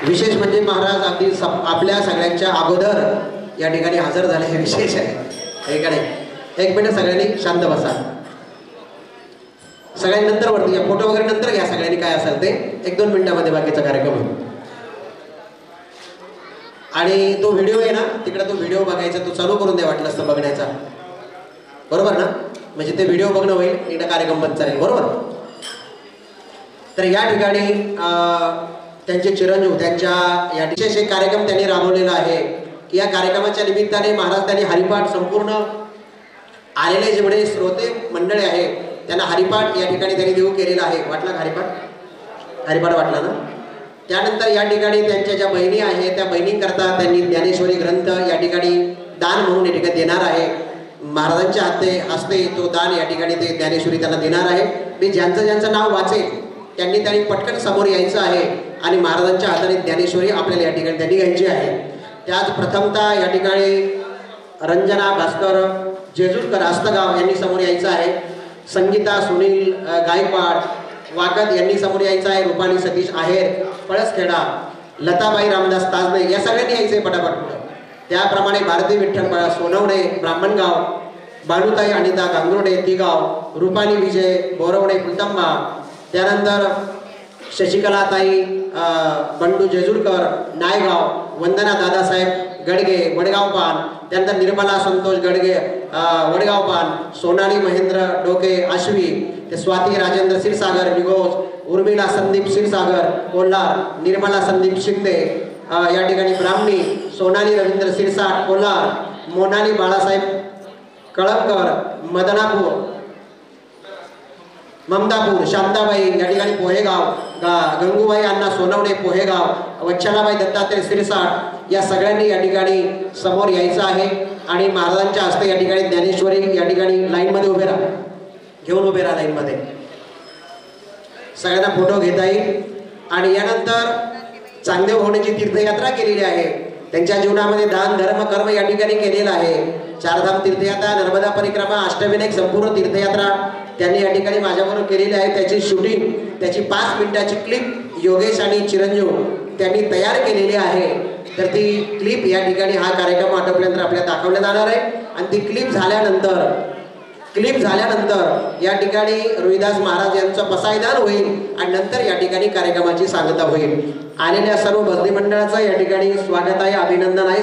विशेष म्हणजे महाराज अगदी आपल्या सगळ्यांच्या अगोदर या ठिकाणी हजर झाले हे विशेष आहे. एकाने एक मिनिट सगळ्यांनी शांत बसा. सगळ्यांनी नंतर वरती या फोटो वगैरे नंतर घ्या. सगळ्यांनी काय असेल ते 1-2 मिनिटांमध्ये बाकीचा कार्यक्रम होईल. आणि तो व्हिडिओ आहे ना तिकडे तो व्हिडिओ बघायचा तो चालू करून द्या वाटलं असतं बघण्याचा. बरोबर ना? म्हणजे ते व्हिडिओ बघणं होईल एकदा कार्यक्रम पण चालेल. बरोबर. तर या ठिकाणी त्यांचे चिरंजीव त्यांच्या या विशेष एक कार्यक्रम त्यांनी राबवलेला आहे की या कार्यक्रमाच्या निमित्ताने महाराज त्यांनी हरिपाठ संपूर्ण आलेले जेवढे श्रोते मंडळी आहे त्यांना हरिपाठ या ठिकाणी त्यांनी देऊ केलेला आहे. वाटला का हरिपाठ वाटला ना? त्यानंतर या ठिकाणी त्यांच्या ज्या बहिणी आहेत त्या बहिणींकरता त्यांनी ज्ञानेश्वरी ग्रंथ या ठिकाणी दान म्हणून या ठिकाणी देणार आहे. महाराजांच्या हस्ते तो दान या ठिकाणी ते ज्ञानेश्वरी त्यांना देणार आहे. मी ज्यांचं नाव वाचेल त्यांनी पटकन समोर यायचं आहे आणि महाराजांच्या हाताने ज्ञानेश्वरी आपल्याला या ठिकाणी त्यांनी घ्यायची आहे. त्याच प्रथमतः या ठिकाणी रंजना भास्कर जेजुरकर आस्तगाव यांनी समोर यायचं आहे. संगीता सुनील गायकवाड वाकद यांनी समोर यायचं आहे. रुपाली सतीश आहेर पळसखेडा, लताबाई रामदास ताजने या सगळ्यांनी यायचे पटापट. त्याप्रमाणे भारती विठ्ठल सोनवणे ब्राह्मणगाव, बाणूताई अनिता गांगुर्डे तिगाव, रुपाली विजय बोरवणे फुलतंबा, त्यानंतर शशिकलाताई बंडू जेजुरकर नायगाव, वंदना दादासाहेब गडगे वडगावपान, त्यानंतर निर्मला संतोष गडगे वडगावपान, सोनाली महेंद्र डोके आश्वी, ते स्वाती राजेंद्र क्षीरसागर निगोज, उर्मिला संदीप क्षीरसागर कोल्हार, निर्मला संदीप शिंदे या ठिकाणी ब्राह्मणी, सोनाली रवींद्र शिरसाट कोल्हार, मोनाली बाळासाहेब कळमकर मदनापूर, ममदापूर, शांताबाई या ठिकाणी पोहेगाव, गंगूबाई अण्णा सोनवणे पोहेगाव, वच्छलाबाई दत्तात्रय शिरसाट या सगळ्यांनी या ठिकाणी समोर यायचं आहे आणि महाराजांच्या हस्ते या ठिकाणी ज्ञानेश्वरी या ठिकाणी लाईनमध्ये उभे राहा, घेऊन उभे राहा लाईनमध्ये. सगळ्यांना फोटो घेता येईल. आणि यानंतर चांगदेव होण्याची तीर्थयात्रा केलेली आहे. त्यांच्या जीवनामध्ये दान धर्म कर्म या ठिकाणी केलेलं आहे. चारधाम तीर्थयात्रा, नर्मदा परिक्रमा, अष्टविनायक संपूर्ण तीर्थयात्रा त्यांनी या ठिकाणी माझ्याबरोबर केलेली आहे. त्याची शूटिंग, त्याची 5 मिनिटाची क्लिप योगेश आणि चिरंजीव त्यांनी तयार केलेली आहे. तर ती क्लिप या ठिकाणी हा कार्यक्रम आटोपल्यानंतर आपल्याला दाखवण्यात जाणार आहे. आणि ती क्लिप झाल्यानंतर या ठिकाणी रोहिदास महाराज यांचं पसायदान होईल आणि नंतर या ठिकाणी कार्यक्रमाची सांगता होईल. आलेल्या सर्व भजनी मंडळाचं या ठिकाणी स्वागत आहे, अभिनंदन आहे.